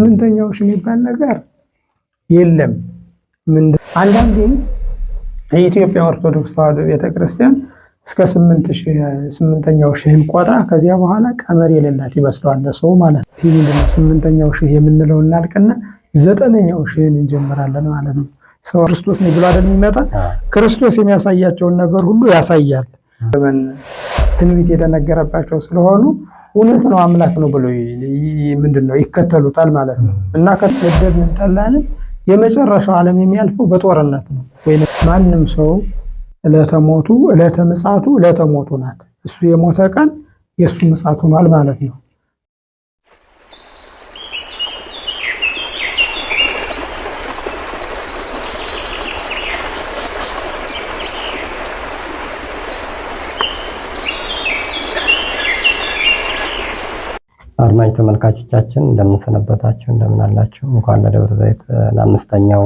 ስምንተኛው ሺህ የሚባል ነገር የለም። አንዳንዴ የኢትዮጵያ ኦርቶዶክስ ተዋሕዶ ቤተክርስቲያን እስከ 8ኛው ሺህን ቆጥራ ከዚያ በኋላ ቀመር የሌላት ይመስለዋል ለሰው ማለት ነው። ይህ ምንድነው? 8ኛው ሺህ የምንለው እናልቅና 9ኛው ሺህን እንጀምራለን ማለት ነው። ሰው ክርስቶስ ነው ብሎ አይደል የሚመጣ? ክርስቶስ የሚያሳያቸውን ነገር ሁሉ ያሳያል። ትንቢት የተነገረባቸው ስለሆኑ እውነት ነው አምላክ ነው ብሎ ምንድነው ይከተሉታል ማለት ነው። እና ከተወደድን ጠላንም የመጨረሻው ዓለም የሚያልፈው በጦርነት ነው። ወይም ማንም ሰው ዕለተ ሞቱ ዕለተ ምጽአቱ ዕለተ ሞቱ ናት። እሱ የሞተ ቀን የእሱ ምጽአት ሆኗል ማለት ነው። አድማጭ ተመልካቾቻችን እንደምንሰነበታችሁ እንደምን አላችሁ? እንኳን ለደብረ ዘይት ለአምስተኛው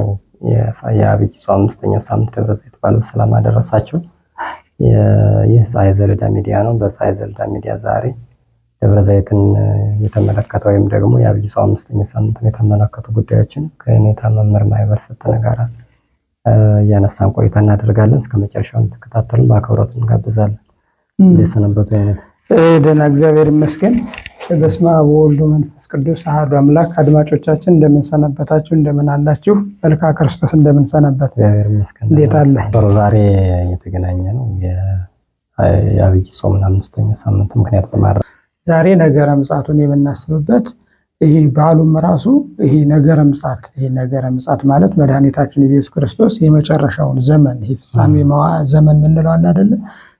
የአብይ ጾም 5ኛው ሳምንት ደብረ ዘይት በዓል በሰላም አደረሳችሁ። ይህ ፀሐይ ዘልዳ ሚዲያ ነው። በፀሐይ ዘልዳ ሚዲያ ዛሬ ደብረ ዘይትን የተመለከተ ወይም ደግሞ የአብይ ጾም 5ኛ ሳምንትን የተመለከቱ ጉዳዮችን ከኔታ መምህር ማይበል ፈተነ ጋር እያነሳን ቆይታ እናደርጋለን። እስከ መጨረሻው እንድትከታተሉን በአክብሮት እንጋብዛለን። እንደሰነበቱ አይነት ደህና እግዚአብሔር ይመስገን። በስመ አብ ወወልድ ወመንፈስ ቅዱስ አሐዱ አምላክ። አድማጮቻችን እንደምን ሰነበታችሁ? እንደምን አላችሁ? መልካ ክርስቶስ እንደምን ሰነበት? እግዚአብሔር ይመስገን። እንዴት አለ? ዛሬ የተገናኘ ነው የአብይ ጾም 5ኛ ሳምንት ምክንያት በማድረግ ዛሬ ነገረ ምጽአቱን የምናስብበት ይሄ በዓሉም ራሱ ይሄ ነገረ ምጽአት ማለት መድኃኒታችን ኢየሱስ ክርስቶስ የመጨረሻውን ዘመን ይሄ ፍጻሜ ዘመን ምንለው አለ አይደለ?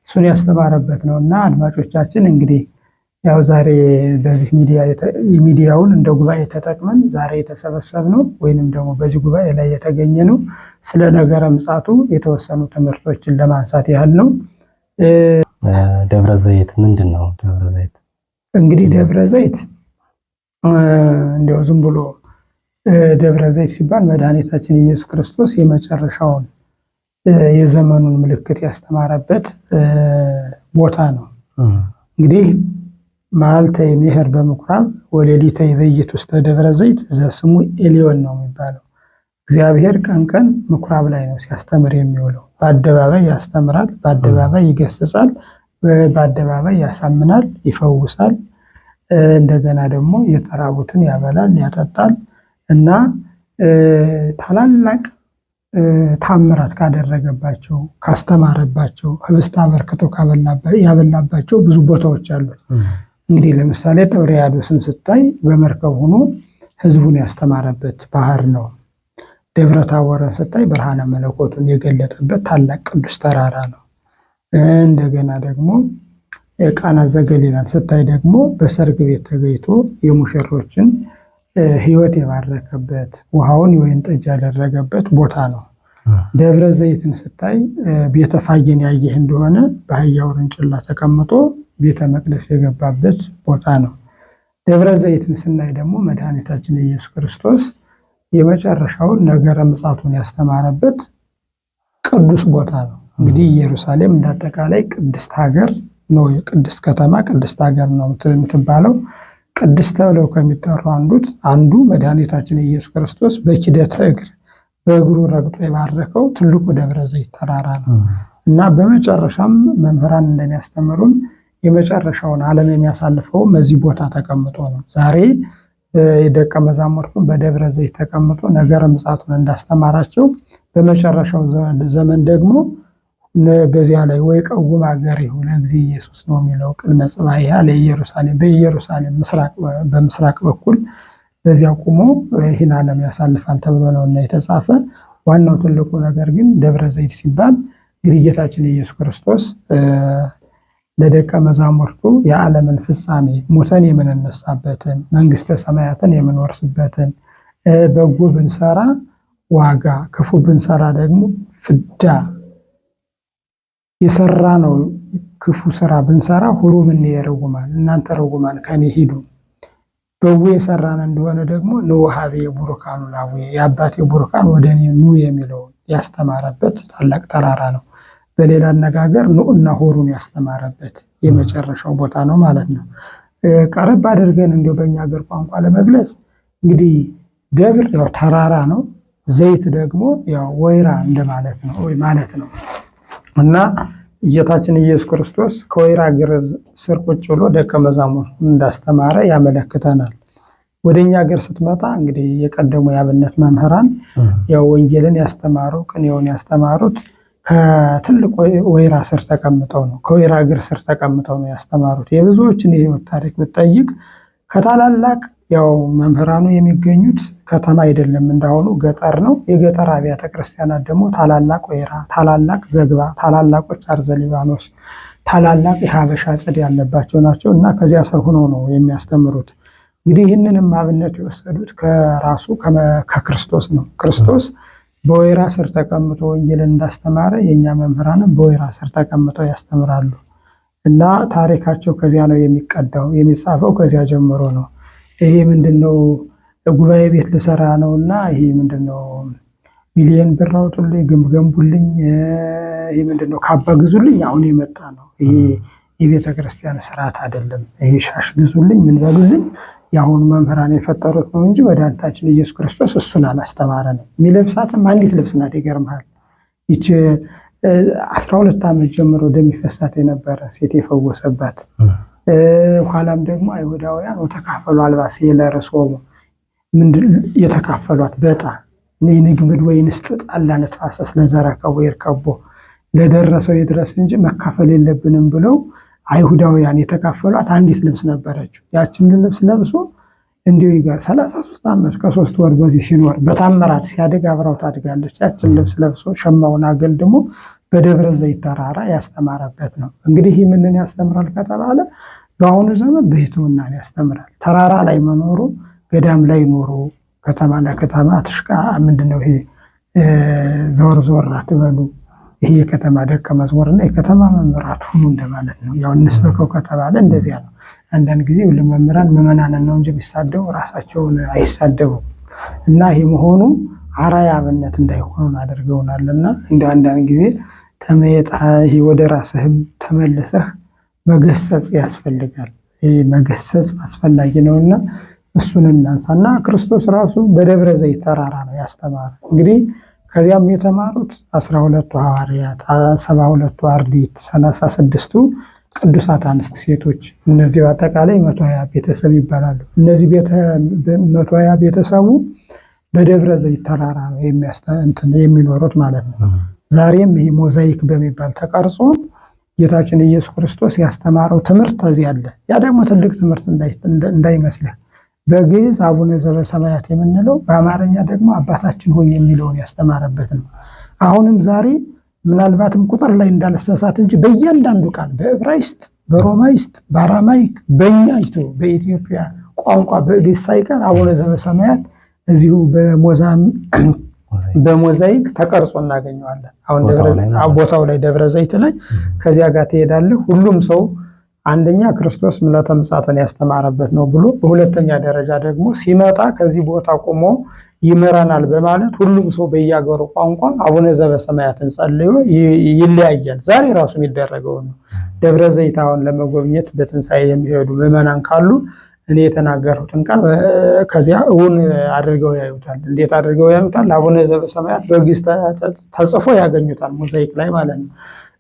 እሱን ያስተማረበት ነውና አድማጮቻችን እንግዲህ ያው ዛሬ በዚህ ሚዲያውን እንደ ጉባኤ ተጠቅመን ዛሬ የተሰበሰብነው ወይንም ደግሞ በዚህ ጉባኤ ላይ የተገኘነው ስለ ነገረ ምጽአቱ የተወሰኑ ትምህርቶችን ለማንሳት ያህል ነው። ደብረ ዘይት ምንድን ነው? ደብረ ዘይት እንግዲህ ደብረ ዘይት እንደው ዝም ብሎ ደብረ ዘይት ሲባል መድኃኒታችን ኢየሱስ ክርስቶስ የመጨረሻውን የዘመኑን ምልክት ያስተማረበት ቦታ ነው። እንግዲህ መዓልተ ይሜህር በምኩራብ ወሌሊተ ይቤይት ውስተ ደብረ ዘይት ዘስሙ ኤሊዮን ነው የሚባለው። እግዚአብሔር ቀን ቀን ምኩራብ ላይ ነው ሲያስተምር የሚውለው። በአደባባይ ያስተምራል፣ በአደባባይ ይገስጻል፣ በአደባባይ ያሳምናል፣ ይፈውሳል። እንደገና ደግሞ የተራቡትን ያበላል፣ ያጠጣል እና ታላላቅ ታምራት ካደረገባቸው ካስተማረባቸው ህብስት አበርክቶ ያበላባቸው ብዙ ቦታዎች አሉ። እንግዲህ ለምሳሌ ጥብርያዶስን ስታይ በመርከብ ሆኖ ህዝቡን ያስተማረበት ባህር ነው። ደብረ ታቦርን ስታይ ብርሃነ መለኮቱን የገለጠበት ታላቅ ቅዱስ ተራራ ነው። እንደገና ደግሞ ቃና ዘገሊላን ስታይ ደግሞ በሰርግ ቤት ተገኝቶ የሙሽሮችን ህይወት የባረከበት ውሃውን የወይን ጠጅ ያደረገበት ቦታ ነው። ደብረ ዘይትን ስታይ ቤተፋጌን ያየህ እንደሆነ በአህያ ውርንጭላ ተቀምጦ ቤተ መቅደስ የገባበት ቦታ ነው። ደብረ ዘይትን ስናይ ደግሞ መድኃኒታችን ኢየሱስ ክርስቶስ የመጨረሻውን ነገረ ምጽአቱን ያስተማረበት ቅዱስ ቦታ ነው። እንግዲህ ኢየሩሳሌም እንዳጠቃላይ ቅድስት ሀገር ነው። ቅድስት ከተማ ቅድስት ሀገር ነው የምትባለው። ቅድስት ተብለው ከሚጠሩ አንዱ መድኃኒታችን ኢየሱስ ክርስቶስ በኪደተ እግር በእግሩ ረግጦ የባረከው ትልቁ ደብረ ዘይት ተራራ ነው እና በመጨረሻም መምህራን እንደሚያስተምሩን የመጨረሻውን ዓለም የሚያሳልፈው በዚህ ቦታ ተቀምጦ ነው። ዛሬ የደቀ መዛሙርቱን በደብረ ዘይት ተቀምጦ ነገረ ምጽአቱን እንዳስተማራቸው በመጨረሻው ዘመን ደግሞ በዚያ ላይ ወይ ቀውም አገሪሁ ለእግዚእ ኢየሱስ ነው የሚለው ቅድመ ጽባሕ ለኢየሩሳሌም በኢየሩሳሌም በምስራቅ በኩል በዚያ ቆሞ ይህን ዓለም ያሳልፋል ተብሎ ነውና የተጻፈ። ዋናው ትልቁ ነገር ግን ደብረ ዘይት ሲባል እንግዲህ ጌታችን ኢየሱስ ክርስቶስ ለደቀ መዛሙርቱ የዓለምን ፍጻሜ ሞተን የምንነሳበትን መንግስተ ሰማያትን የምንወርስበትን በጎ ብንሰራ ዋጋ ክፉ ብንሰራ ደግሞ ፍዳ የሰራ ነው። ክፉ ስራ ብንሰራ ሁሩም የረጉማን እናንተ ረጉማን ከኔ ሂዱ፣ በጎ የሰራን እንደሆነ ደግሞ ንውሃቤ ቡሩካኑ ላዌ የአባቴ ቡሩካን ወደ እኔ ኑ የሚለውን ያስተማረበት ታላቅ ተራራ ነው። በሌላ አነጋገር ኑና ሆሩን ያስተማረበት የመጨረሻው ቦታ ነው ማለት ነው። ቀረብ አድርገን እንደው በእኛ ሀገር ቋንቋ ለመግለጽ እንግዲህ ደብር ያው ተራራ ነው። ዘይት ደግሞ ያው ወይራ እንደማለት ነው ወይ ማለት ነው። እና ጌታችን ኢየሱስ ክርስቶስ ከወይራ እግር ስር ቁጭ ብሎ ደቀ መዛሙርቱን እንዳስተማረ ያመለክተናል። ወደኛ ሀገር ስትመጣ እንግዲህ የቀደሙ የአብነት መምህራን ያው ወንጌልን ያስተማሩ ቅኔውን ያስተማሩት ከትልቅ ወይራ ስር ተቀምጠው ነው። ከወይራ እግር ስር ተቀምጠው ነው ያስተማሩት። የብዙዎችን የህይወት ታሪክ ብትጠይቅ ከታላላቅ ያው መምህራኑ የሚገኙት ከተማ አይደለም፣ እንዳሁኑ ገጠር ነው። የገጠር አብያተ ክርስቲያናት ደግሞ ታላላቅ ወይራ፣ ታላላቅ ዘግባ፣ ታላላቆች አርዘ ሊባኖስ፣ ታላላቅ የሀበሻ ጽድ ያለባቸው ናቸው እና ከዚያ ስር ሆነው ነው የሚያስተምሩት። እንግዲህ ይህንንም አብነት የወሰዱት ከራሱ ከክርስቶስ ነው። ክርስቶስ በወይራ ስር ተቀምጦ ወንጌልን እንዳስተማረ የእኛ መምህራንም በወይራ ስር ተቀምጠው ያስተምራሉ እና ታሪካቸው ከዚያ ነው የሚቀዳው፣ የሚጻፈው ከዚያ ጀምሮ ነው። ይሄ ምንድነው ጉባኤ ቤት ልሰራ ነው እና ይሄ ምንድነው ሚሊየን ብር አውጡልኝ፣ ገንቡልኝ፣ ይሄ ምንድነው ካባ ግዙልኝ አሁን የመጣ ነው። ይሄ የቤተ ክርስቲያን ስርዓት አይደለም። ይሄ ሻሽ ግዙልኝ ምን በሉልኝ የአሁኑ መምህራን የፈጠሩት ነው እንጂ መድኃኒታችን ኢየሱስ ክርስቶስ እሱን አላስተማረንም። የሚለብሳትም አንዲት ልብስ ናት። ይገርምሃል። ይቺ 12 ዓመት ጀምሮ ደም ይፈሳት የነበረ ሴት የፈወሰባት፣ ኋላም ደግሞ አይሁዳውያን ወተካፈሉ አልባሴ ለርእሶሙ የተካፈሏት በዕጣ ንግምድ ወይንስ ጥጥ አላ ነትፋሰስ ለዘረከቦ ይርከቦ ለደረሰው ይድረስ እንጂ መካፈል የለብንም ብለው አይሁዳውያን የተካፈሏት አንዲት ልብስ ነበረችው። ያችን ልብስ ለብሶ እንዲሁ ይጋር 33 ዓመት ከ3 ወር በዚህ ሲኖር በታምራት ሲያድግ አብራው ታድጋለች። ያችን ልብስ ለብሶ ሸማውን አገልድሞ በደብረ ዘይት ተራራ ያስተማረበት ነው። እንግዲህ ይህ ምንን ያስተምራል ከተባለ በአሁኑ ዘመን ብሕትውናን ያስተምራል። ተራራ ላይ መኖሩ፣ ገዳም ላይ ኖሩ፣ ከተማ ለከተማ ትሽቃ ምንድነው ይሄ ዞር ዞር አትበሉ፣ ይሄ የከተማ ደቀ መዝሙርና የከተማ መምህራት ሁኑ እንደማለት ነው። ያው እንስበከው ከተባለ እንደዚያ ነው። አንዳንድ ጊዜ መምህራን ምዕመናንን ነው እንጂ ቢሳደቡ ራሳቸውን አይሳደቡም። እና ይሄ መሆኑ አርአያ አብነት እንዳይሆኑ አድርገውናልና እንደ አንዳንድ ጊዜ ተመየጣ ወደ ራስህም ተመልሰህ መገሰጽ ያስፈልጋል። ይሄ መገሰጽ አስፈላጊ ነውና እሱን እናንሳና ክርስቶስ ራሱ በደብረ ዘይት ተራራ ነው ያስተማረ። እንግዲህ ከዚያም የተማሩት 12ቱ ሐዋርያት፣ 72ቱ አርድእት፣ 36ቱ ቅዱሳት አንስት ሴቶች፣ እነዚህ በአጠቃላይ 120 ቤተሰብ ይባላሉ። እነዚህ 120 ቤተሰቡ በደብረ ዘይት ተራራ ነው የሚኖሩት ማለት ነው። ዛሬም ይህ ሞዛይክ በሚባል ተቀርጾ ጌታችን ኢየሱስ ክርስቶስ ያስተማረው ትምህርት እዚህ አለ። ያ ደግሞ ትልቅ ትምህርት እንዳይመስልህ በግዕዝ አቡነ ዘበሰማያት የምንለው በአማርኛ ደግሞ አባታችን ሆይ የሚለውን ያስተማረበት ነው። አሁንም ዛሬ ምናልባትም ቁጥር ላይ እንዳልሰሳት እንጂ በእያንዳንዱ ቃል በዕብራይስጥ፣ በሮማይስጥ፣ በአራማይክ በእኛይቱ በኢትዮጵያ ቋንቋ በግዕዝ ሳይቀር አቡነ ዘበሰማያት እዚሁ በሞዛይክ ተቀርጾ እናገኘዋለን። አሁን ቦታው ላይ ደብረ ዘይት ላይ ከዚያ ጋር ትሄዳለህ። ሁሉም ሰው አንደኛ ክርስቶስ ምልዓተ ምጽአትን ያስተማረበት ነው ብሎ፣ በሁለተኛ ደረጃ ደግሞ ሲመጣ ከዚህ ቦታ ቆሞ ይመራናል በማለት ሁሉም ሰው በየአገሩ ቋንቋ አቡነ ዘበሰማያትን ጸልዮ ይለያያል። ዛሬ ራሱ የሚደረገው ነው። ደብረ ዘይት አሁን ለመጎብኘት በትንሣኤ የሚሄዱ ምዕመናን ካሉ እኔ የተናገሩትን ቃል ከዚያ እውን አድርገው ያዩታል። እንዴት አድርገው ያዩታል? አቡነ ዘበሰማያት በግዕዝ ተጽፎ ያገኙታል፣ ሞዛይክ ላይ ማለት ነው።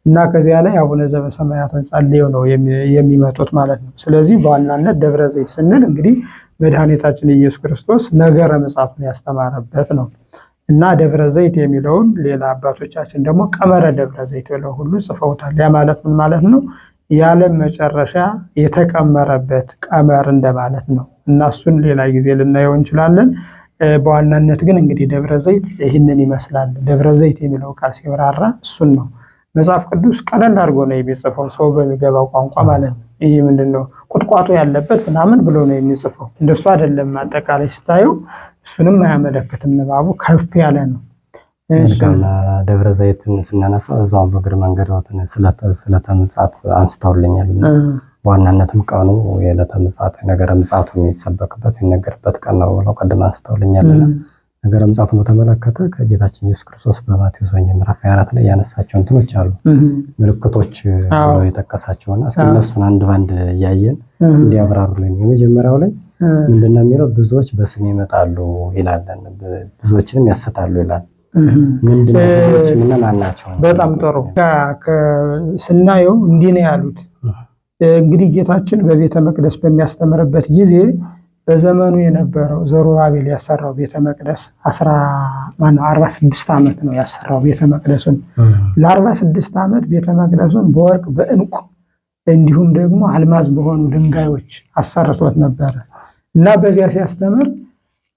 እና ከዚያ ላይ አቡነ ዘበሰማያትን ጸልየው ነው የሚመጡት ማለት ነው። ስለዚህ በዋናነት ደብረ ዘይት ስንል እንግዲህ መድኃኒታችን ኢየሱስ ክርስቶስ ነገረ መጽሐፍን ያስተማረበት ነው። እና ደብረ ዘይት የሚለውን ሌላ አባቶቻችን ደግሞ ቀመረ ደብረ ዘይት ብለው ሁሉ ጽፈውታል። ያ ማለት ምን ማለት ነው? የዓለም መጨረሻ የተቀመረበት ቀመር እንደማለት ነው። እና እሱን ሌላ ጊዜ ልናየው እንችላለን። በዋናነት ግን እንግዲህ ደብረ ዘይት ይህንን ይመስላል። ደብረ ዘይት የሚለው ቃል ሲብራራ እሱን ነው። መጽሐፍ ቅዱስ ቀለል አድርጎ ነው የሚጽፈው፣ ሰው በሚገባው ቋንቋ ማለት ነው። ይህ ምንድነው ቁጥቋጦ ያለበት ምናምን ብሎ ነው የሚጽፈው። እንደሱ አይደለም። አጠቃላይ ስታየው እሱንም አያመለክትም። ንባቡ ከፍ ያለ ነው። ደብረ ዘይትን ስናነሳ እዛው በእግር መንገዶትን ስለተ ምጽአት አንስተውልኛል። በዋናነትም ቀኑ የዕለተ ምጽአት ነገረ ምጽአቱ የሚሰበክበት የሚነገርበት ቀን ነው ብለው ቀድማ አንስተውልኛልና ነገረ ምጽአቱን በተመለከተ ከጌታችን ኢየሱስ ክርስቶስ በማቴዎስ ወንጌል ምዕራፍ 24 ላይ ያነሳቸው እንትኖች አሉ፣ ምልክቶች ብሎ የጠቀሳቸውና እስኪ እነሱን አንድ ባንድ እያየን እንዲያብራሩልን። የመጀመሪያው ላይ ምንድነው የሚለው ብዙዎች በስሜ ይመጣሉ ይላል፣ ብዙዎችንም ያስታሉ ይላል። ምንድነው ብዙዎች ምን ናቸው? በጣም ጥሩ ስናየው እንዲህ ነው ያሉት። እንግዲህ ጌታችን በቤተ መቅደስ በሚያስተምርበት ጊዜ በዘመኑ የነበረው ዘሩባቤል ያሰራው ቤተ መቅደስ 46 ዓመት ነው ያሰራው ቤተ መቅደሱን። ለ46 ዓመት ቤተ መቅደሱን በወርቅ በዕንቁ እንዲሁም ደግሞ አልማዝ በሆኑ ድንጋዮች አሰርቶት ነበረ እና በዚያ ሲያስተምር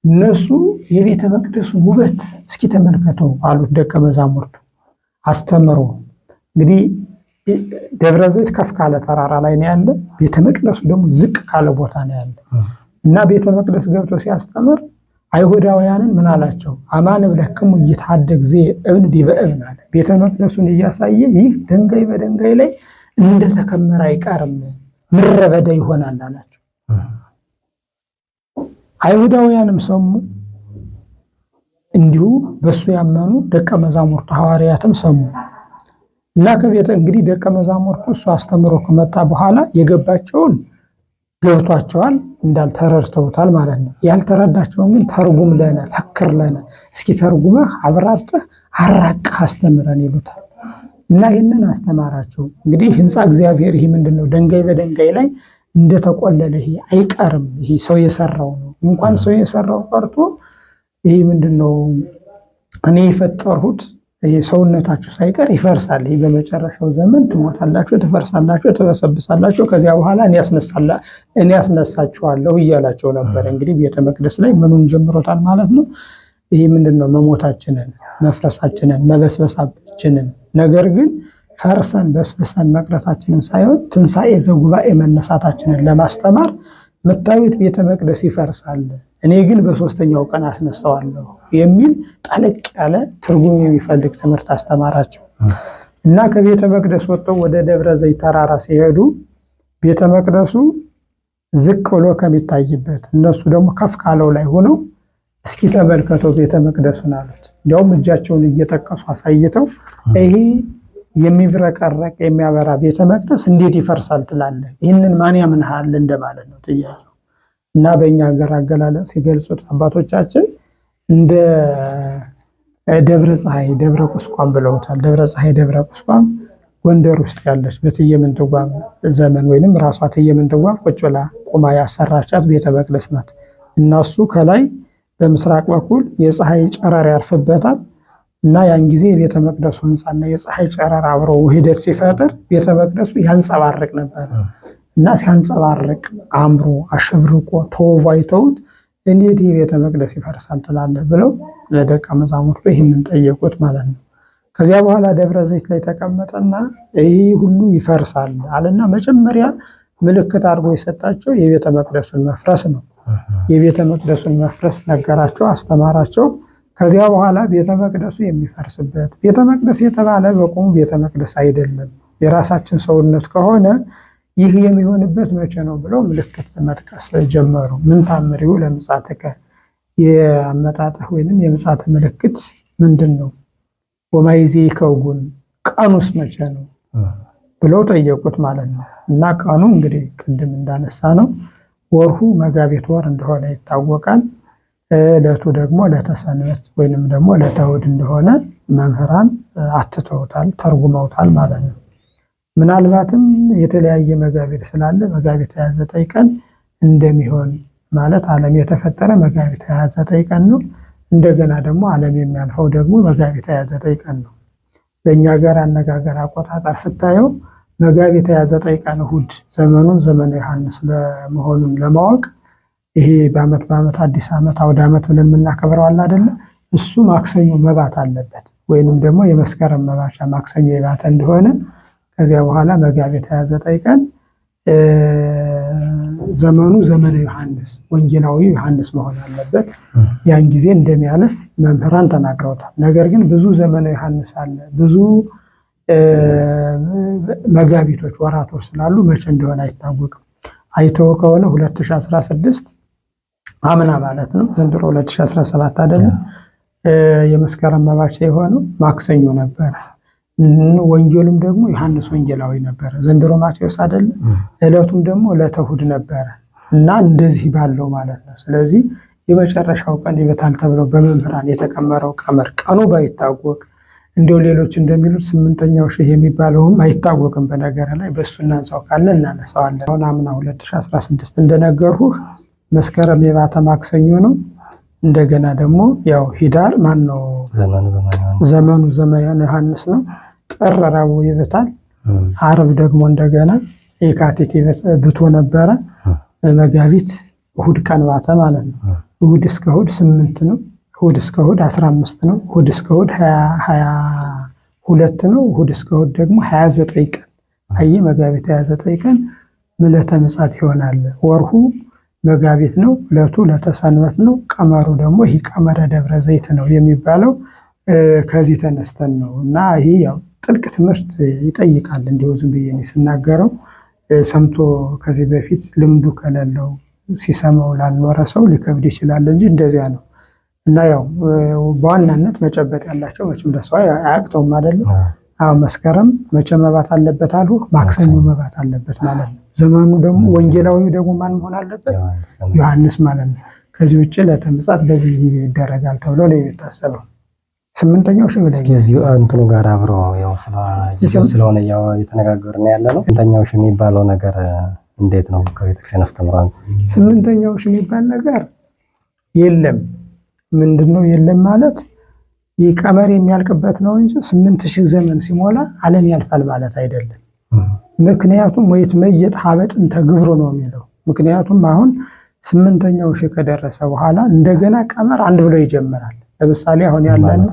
እነሱ የቤተ መቅደሱ ውበት እስኪ ተመልከተው አሉት ደቀ መዛሙርቱ። አስተምሮ እንግዲህ ደብረ ዘይት ከፍ ካለ ተራራ ላይ ነው ያለ፣ ቤተ መቅደሱ ደግሞ ዝቅ ካለ ቦታ ነው ያለ እና ቤተ መቅደስ ገብቶ ሲያስተምር አይሁዳውያንን ምን አላቸው? አማን ብለክሙ ይታደግ ዘ እብን ዲበ እብን አለ። ቤተ መቅደሱን እያሳየ ይህ ድንጋይ በድንጋይ ላይ እንደተከመረ አይቀርም፣ ምድረ በዳ ይሆናል አላቸው። አይሁዳውያንም ሰሙ፣ እንዲሁ በሱ ያመኑ ደቀ መዛሙርቱ ሐዋርያትም ሰሙ እና እንግዲህ ደቀ መዛሙርቱ እሱ አስተምሮ ከመጣ በኋላ የገባቸውን ገብቷቸዋል፣ እንዳልተረድተውታል ማለት ነው። ያልተረዳቸውን ግን ተርጉም ለነ ፈክር ለነ፣ እስኪ ተርጉመህ አብራርተህ አራቅህ አስተምረን ይሉታል እና ይህንን አስተማራቸው። እንግዲህ ህንፃ እግዚአብሔር ይህ ምንድነው? ድንጋይ በድንጋይ ላይ እንደተቆለለ ይሄ አይቀርም። ይሄ ሰው የሰራው ነው። እንኳን ሰው የሰራው ቀርቶ ይሄ ምንድነው? እኔ የፈጠርሁት ይሄ ሰውነታችሁ ሳይቀር ይፈርሳል። ይሄ በመጨረሻው ዘመን ትሞታላችሁ፣ ትፈርሳላችሁ፣ ትበሰብሳላችሁ፣ ከዚያ በኋላ እኔ ያስነሳችኋለሁ እያላቸው ነበር። እንግዲህ ቤተ መቅደስ ላይ ምኑን ጀምሮታል ማለት ነው? ይሄ ምንድነው? መሞታችንን፣ መፍረሳችንን፣ መበስበሳችንን ነገር ግን ፈርሰን በስብሰን መቅረታችንን ሳይሆን ትንሣኤ ዘጉባኤ መነሳታችንን ለማስተማር የምታዩት ቤተ መቅደስ ይፈርሳል፣ እኔ ግን በሶስተኛው ቀን አስነሳዋለሁ የሚል ጠለቅ ያለ ትርጉም የሚፈልግ ትምህርት አስተማራቸው እና ከቤተ መቅደስ ወጥተው ወደ ደብረ ዘይት ተራራ ሲሄዱ ቤተ መቅደሱ ዝቅ ብሎ ከሚታይበት እነሱ ደግሞ ከፍ ካለው ላይ ሆነው እስኪ ተመልከተው ቤተ መቅደሱን አሉት። እንዲያውም እጃቸውን እየጠቀሱ አሳይተው ይሄ የሚብረቀረቅ የሚያበራ ቤተ መቅደስ እንዴት ይፈርሳል ትላለህ? ይህንን ማን ያምንሃል እንደማለት ነው ጥያቄው። እና በእኛ ሀገር አገላለጽ ሲገልጹት አባቶቻችን እንደ ደብረ ፀሐይ ደብረ ቁስቋም ብለውታል። ደብረ ፀሐይ ደብረ ቁስቋም ጎንደር ውስጥ ያለች በእቴጌ ምንትዋብ ዘመን ወይንም ራሷ እቴጌ ምንትዋብ ቁጭ ብላ ቁማ ያሰራቻት ቤተ መቅደስ ናት። እናሱ ከላይ በምስራቅ በኩል የፀሐይ ጨረር ያርፍበታል እና ያን ጊዜ የቤተ መቅደሱ ህንፃና የፀሐይ ጨረር አብረው ውህደት ሲፈጥር ቤተ መቅደሱ ያንጸባርቅ ነበር እና ሲያንጸባርቅ አምሮ አሸብርቆ ተውቦ አይተውት እንዴት ይህ ቤተ መቅደስ ይፈርሳል ትላለህ ብለው ለደቀ መዛሙርቱ ይህንን ጠየቁት ማለት ነው። ከዚያ በኋላ ደብረ ዘይት ላይ ተቀመጠና ይህ ሁሉ ይፈርሳል አለና መጀመሪያ ምልክት አድርጎ የሰጣቸው የቤተ መቅደሱን መፍረስ ነው። የቤተ መቅደሱን መፍረስ ነገራቸው፣ አስተማራቸው። ከዚያ በኋላ ቤተ መቅደሱ የሚፈርስበት ቤተ መቅደስ የተባለ በቁሙ ቤተ መቅደስ አይደለም፣ የራሳችን ሰውነት ከሆነ ይህ የሚሆንበት መቼ ነው ብለው ምልክት መጥቀስ ጀመሩ። ምን ታምሪው ለምጻትከ፣ የአመጣጥህ ወይንም የምጻት ምልክት ምንድን ነው? ወማይዜ ከውጉን፣ ቀኑስ መቼ ነው ብለው ጠየቁት ማለት ነው። እና ቀኑ እንግዲህ ቅድም እንዳነሳ ነው ወርሁ መጋቢት ወር እንደሆነ ይታወቃል። ዕለቱ ደግሞ ዕለተ ሰንበት ወይንም ደግሞ ዕለተ እሑድ እንደሆነ መምህራን አትተውታል፣ ተርጉመውታል ማለት ነው። ምናልባትም የተለያየ መጋቢት ስላለ መጋቢት 29 ቀን እንደሚሆን ማለት ዓለም የተፈጠረ መጋቢት 29 ቀን ነው። እንደገና ደግሞ ዓለም የሚያልፈው ደግሞ መጋቢት 29 ቀን ነው። በእኛ ሀገር አነጋገር አቆጣጠር ስታየው መጋቢት 29 ቀን እሑድ ዘመኑን ዘመነ ዮሐንስ ለመሆኑን ለማወቅ ይሄ በዓመት አዲስ ዓመት አውደ ዓመት ብለን የምናከብረው አለ አይደለ? እሱ ማክሰኞ መባት አለበት ወይንም ደግሞ የመስከረም መባቻ ማክሰኞ የባተ እንደሆነ ከዚያ በኋላ መጋቢት 29 ቀን ዘመኑ ዘመነ ዮሐንስ ወንጌላዊ ዮሐንስ መሆን አለበት። ያን ጊዜ እንደሚያልፍ መምህራን ተናግረውታል። ነገር ግን ብዙ ዘመነ ዮሐንስ አለ፣ ብዙ መጋቢቶች ወራቶች ስላሉ መቼ እንደሆነ አይታወቅም። አይተው ከሆነ 2016 አምና ማለት ነው፣ ዘንድሮ 2017 አይደለም። የመስከረም መባቻ የሆነው ማክሰኞ ነበረ። ወንጌሉም ደግሞ ዮሐንስ ወንጌላዊ ነበረ። ዘንድሮ ማቴዎስ አይደለም። ዕለቱም ደግሞ ዕለተ እሑድ ነበረ እና እንደዚህ ባለው ማለት ነው። ስለዚህ የመጨረሻው ቀን ይበታል ተብሎ በመምህራን የተቀመረው ቀመር ቀኑ ባይታወቅ እንዲሁ ሌሎች እንደሚሉት 8ኛው ሺህ የሚባለውም አይታወቅም። በነገር ላይ በእሱ እናንሳው ካለ እናነሳዋለን። አሁን አምና 2016 እንደነገርሁህ መስከረም የባተ ማክሰኞ ነው። እንደገና ደግሞ ያው ሂዳር ማን ነው ዘመኑ ዘመነ ዮሐንስ ነው። ጥር ረቡዕ ይበታል። ዓርብ ደግሞ እንደገና የካቲት ብቶ ነበረ። መጋቢት እሁድ ቀን ባተ ማለት ነው። እሁድ እስከ እሁድ 8 ነው። እሁድ እስከ እሁድ 15 ነው። እሁድ እስከ እሁድ 22 ነው። እሁድ እስከ እሁድ ደግሞ 29 ቀን። አይ መጋቢት 29 ቀን ምልዕተ ምጽአት ይሆናል። ወርሁ መጋቢት ነው። ዕለቱ ለተሰንበት ነው። ቀመሩ ደግሞ ይህ ቀመረ ደብረ ዘይት ነው የሚባለው ከዚህ ተነስተን ነው እና ይህ ያው ጥልቅ ትምህርት ይጠይቃል። እንዲሁ ዝም ብዬ ስናገረው ሰምቶ ከዚህ በፊት ልምዱ ከሌለው ሲሰማው ላልኖረ ሰው ሊከብድ ይችላል እንጂ እንደዚያ ነው እና ያው በዋናነት መጨበጥ ያላቸው መቼም ለሰው አያቅተውም አይደለም። አዎ መስከረም መቼ መባት አለበት አሉ? ማክሰኞ መባት አለበት ማለት ነው። ዘመኑ ደግሞ ወንጌላዊው ደግሞ ማን መሆን አለበት? ዮሐንስ ማለት ነው። ከዚህ ውጭ ለተምጻት በዚህ ጊዜ ይደረጋል ተብሎ ነው የሚታሰበው። 8ኛው ሺህ ብለህ እስኪ እንትኑ ጋር አብሮ ያው ስለሆነ ያው እየተነጋገርን ያለ ነው። 8ኛው ሺህ የሚባለው ነገር እንዴት ነው ከቤተክርስቲያን አስተምሯን? 8ኛው ሺህ የሚባል ነገር የለም። ምንድነው የለም ማለት ይህ ቀመር የሚያልቅበት ነው እንጂ 8000 ዘመን ሲሞላ ዓለም ያልፋል ማለት አይደለም። ምክንያቱም ወይት መየጥ ሀበጥን ተግብሮ ነው የሚለው። ምክንያቱም አሁን 8ኛው ሺህ ከደረሰ በኋላ እንደገና ቀመር አንድ ብሎ ይጀምራል። ለምሳሌ አሁን ያለነው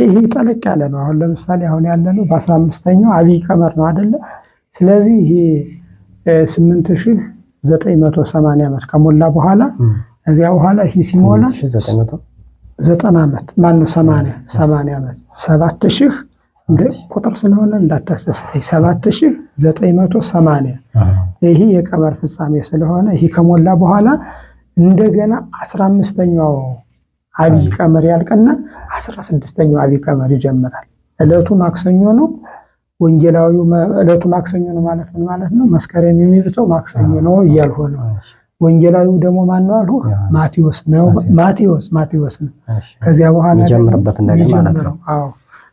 ይሄ ጠለቅ ያለ ነው። አሁን ለምሳሌ አሁን ያለነው በ15ኛው አብይ ቀመር ነው አይደለ? ስለዚህ ይሄ 8980 ዓመት ከሞላ በኋላ እዚያ በኋላ ይሄ ሲሞላ 90 ዓመት ማነው 80 ዓመት 7000 እንደ ቁጥር ስለሆነ እንዳታሰስተኝ 7980 ይሄ የቀመር ፍጻሜ ስለሆነ ይሄ ከሞላ በኋላ እንደገና 15ኛው አብይ ቀመር ያልቅና 16ኛው አብይ ቀመር ይጀምራል። ዕለቱ ማክሰኞ ነው። ወንጌላዊው ዕለቱ ማክሰኞ ነው ማለት ምን ማለት ነው? መስከረም የሚብተው ማክሰኞ ነው እያልሁ ነው። ወንጌላዊው ደግሞ ማን ነው አሉ? ማቴዎስ ነው። ማቴዎስ ነው። ከዚያ በኋላ ይጀምርበት እንደገና ማለት ነው። አዎ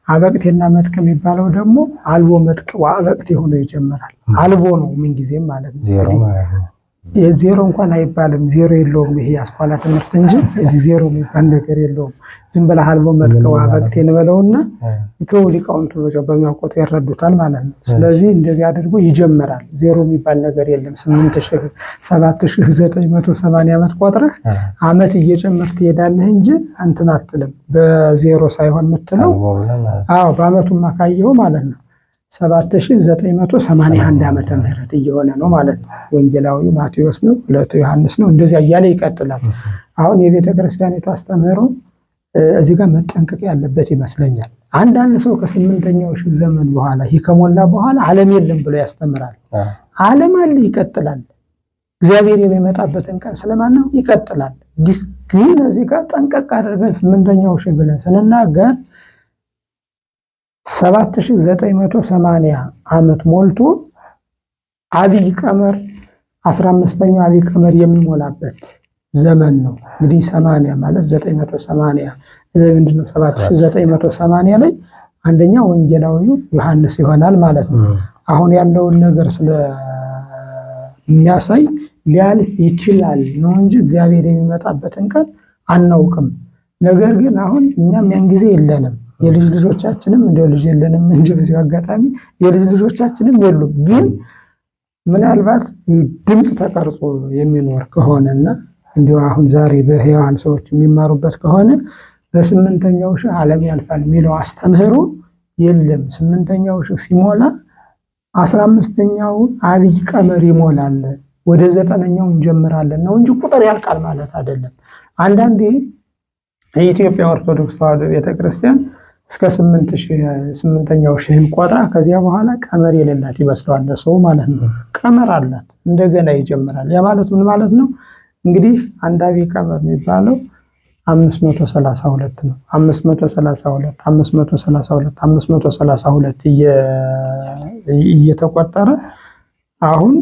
አበቅቴና መጥቅ የሚባለው ደግሞ አልቦ መጥቅ ወአበቅቴ ሆኖ ይጀምራል። አልቦ ነው ምን ጊዜም ማለት ነው። ዜሮ ማለት ነው። የዜሮ እንኳን አይባልም። ዜሮ የለውም። ይሄ አስኳላ ትምህርት እንጂ እዚህ ዜሮ የሚባል ነገር የለውም። ዝም ብለህ አልቦ መጥቅ ወአበቅቴ እንበለውና ይተው ሊቃውንቱ በሚያውቁት ያረዱታል ማለት ነው። ስለዚህ እንደዚህ አድርጎ ይጀምራል። ዜሮ የሚባል ነገር የለም። 7980 ዓመት ቆጥረህ ዓመት እየጨመርክ ትሄዳለህ እንጂ እንትን አትልም። በዜሮ ሳይሆን የምትለው አዎ በዓመቱማ ካየኸው ማለት ነው 7981 ዓመተ ምህረት እየሆነ ነው ማለት ነው። ወንጌላዊው ማቴዎስ ነው። ዕለቱ ዮሐንስ ነው። እንደዚያ እያለ ይቀጥላል። አሁን የቤተ ክርስቲያኒቱ አስተምህሮ እዚህ ጋር መጠንቀቅ ያለበት ይመስለኛል። አንዳንድ ሰው ከ8ኛው ሺህ ዘመን በኋላ ይህ ከሞላ በኋላ ዓለም የለም ብሎ ያስተምራል። ዓለም አለ፣ ይቀጥላል። እግዚአብሔር የሚመጣበትን ቀን ስለማነው ይቀጥላል። ግን እዚህ ጋር ጠንቀቅ አድርገን 8ኛው ሺህ ብለን ስንናገር 7980 ዓመት ሞልቶ አብይ ቀመር 15ኛው አብይ ቀመር የሚሞላበት ዘመን ነው። እንግዲህ 80 ማለት 980 ምንድነው? 7980 ላይ አንደኛ ወንጌላዊው ዮሐንስ ይሆናል ማለት ነው። አሁን ያለውን ነገር ስለሚያሳይ ሊያልፍ ይችላል ነው እንጂ እግዚአብሔር የሚመጣበትን ቀን አናውቅም። ነገር ግን አሁን እኛም ያን ጊዜ የለንም። የልጅ ልጆቻችንም እንደው ልጅ የለንም እንጂ በዚህ አጋጣሚ የልጅ ልጆቻችንም የሉም። ግን ምናልባት ድምፅ ተቀርጾ የሚኖር ከሆነና እንዲሁ አሁን ዛሬ በሕያዋን ሰዎች የሚማሩበት ከሆነ በ8ኛው ሺህ ዓለም ያልፋል የሚለው አስተምህሮ የለም። 8ኛው ሺህ ሲሞላ 15ኛው አብይ ቀመር ይሞላል፣ ወደ 9ኛው እንጀምራለን ነው እንጂ ቁጥር ያልቃል ማለት አይደለም። አንዳንዴ የኢትዮጵያ ኦርቶዶክስ ተዋሕዶ ቤተክርስቲያን እስከ 8ኛው ሺህን ቆጥራ ከዚያ በኋላ ቀመር የሌላት ይመስለዋል ሰው ማለት ነው። ቀመር አላት፣ እንደገና ይጀምራል። ያ ማለት ምን ማለት ነው? እንግዲህ አንድ አብይ ቀመር የሚባለው 532 ነው። 532 እየተቆጠረ አሁን